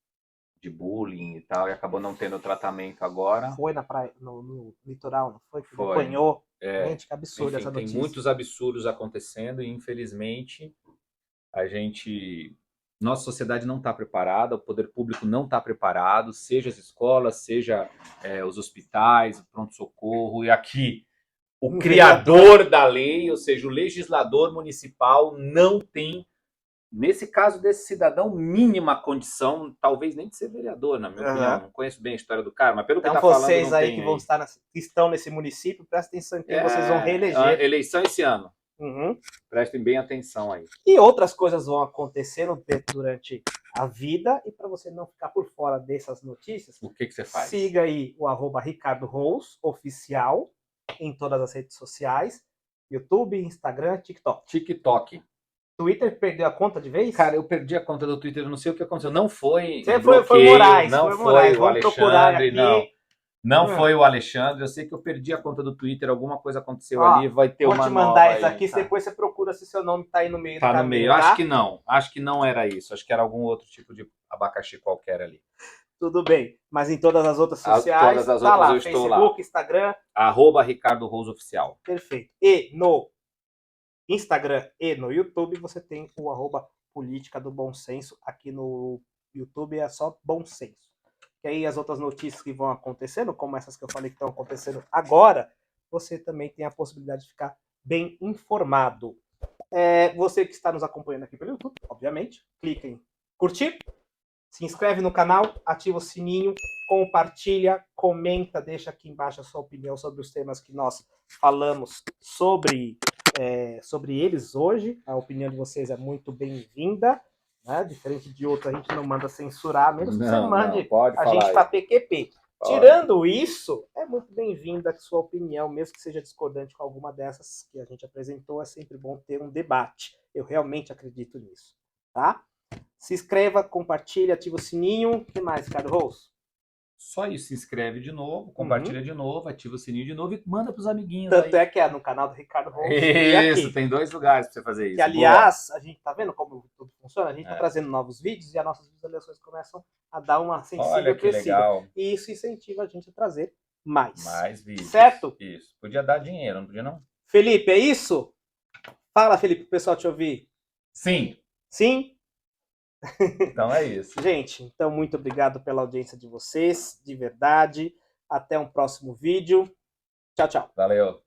de bullying e tal e acabou não tendo tratamento agora. Foi na praia, no litoral, não foi? Que Foi. apanhou. Gente, que absurdo. Enfim, essa notícia. Tem muitos absurdos acontecendo e infelizmente nossa sociedade não está preparada, o poder público não está preparado, seja as escolas, seja os hospitais, o pronto-socorro, e aqui o criador da lei, ou seja, o legislador municipal não tem, nesse caso desse cidadão, mínima condição, talvez nem de ser vereador, na minha opinião. Não conheço bem a história do cara, mas pelo que então está falando, vocês não aí tem que vão estar que estão nesse município, prestem atenção em quem vocês vão reeleger. A eleição esse ano. Uhum. Prestem bem atenção aí. E outras coisas vão acontecendo durante a vida, e para você não ficar por fora dessas notícias, o que você faz? Siga aí o @Ricardo Rous oficial em todas as redes sociais, YouTube, Instagram, TikTok. Twitter perdeu a conta de vez? Cara, eu perdi a conta do Twitter, eu não sei o que aconteceu. Não foi foi Moraes. não foi Moraes. o Vamos procurar Alexandre, aqui. não foi o Alexandre. Eu sei que eu perdi a conta do Twitter, alguma coisa aconteceu ali, vai ter uma nova. Vou te mandar aí, isso aqui, tá? depois você procura se seu nome tá aí no meio do Tá caminho. no meio. Tá? Acho que não era isso. Acho que era algum outro tipo de abacaxi qualquer ali. Tudo bem, mas em todas as outras sociais, todas as tá outras lá, eu estou Facebook, lá. Instagram. @Ricardo Rous oficial. Perfeito. E no Instagram e no YouTube você tem o @Política do Bom Senso. Aqui no YouTube é só Bom Senso. E aí as outras notícias que vão acontecendo, como essas que eu falei que estão acontecendo agora, você também tem a possibilidade de ficar bem informado. Você que está nos acompanhando aqui pelo YouTube, obviamente, clica em curtir, se inscreve no canal, ativa o sininho, compartilha, comenta, deixa aqui embaixo a sua opinião sobre os temas que nós falamos sobre eles hoje. A opinião de vocês é muito bem-vinda, né? Diferente de outros, a gente não manda censurar, mesmo que você mande a gente para PQP. Tirando isso, é muito bem-vinda a sua opinião, mesmo que seja discordante com alguma dessas que a gente apresentou, é sempre bom ter um debate. Eu realmente acredito nisso, tá? Se inscreva, compartilha, ativa o sininho. O que mais, Ricardo Rous? Só isso, se inscreve de novo, compartilha de novo, ativa o sininho de novo e manda pros amiguinhos. Tanto aí. É que é no canal do Ricardo Rous. Isso, tem 2 lugares para você fazer isso. Que, aliás, a gente tá vendo como tudo funciona? A gente tá trazendo novos vídeos e as nossas visualizações começam a dar uma sensível crescida. Legal. E isso incentiva a gente a trazer mais vídeos. Certo? Isso. Podia dar dinheiro, não podia não? Felipe, é isso? Fala, Felipe, pro pessoal te ouvir. Sim. Sim? Então é isso. Gente, então muito obrigado pela audiência de vocês, de verdade. Até um próximo vídeo. Tchau, tchau. Valeu.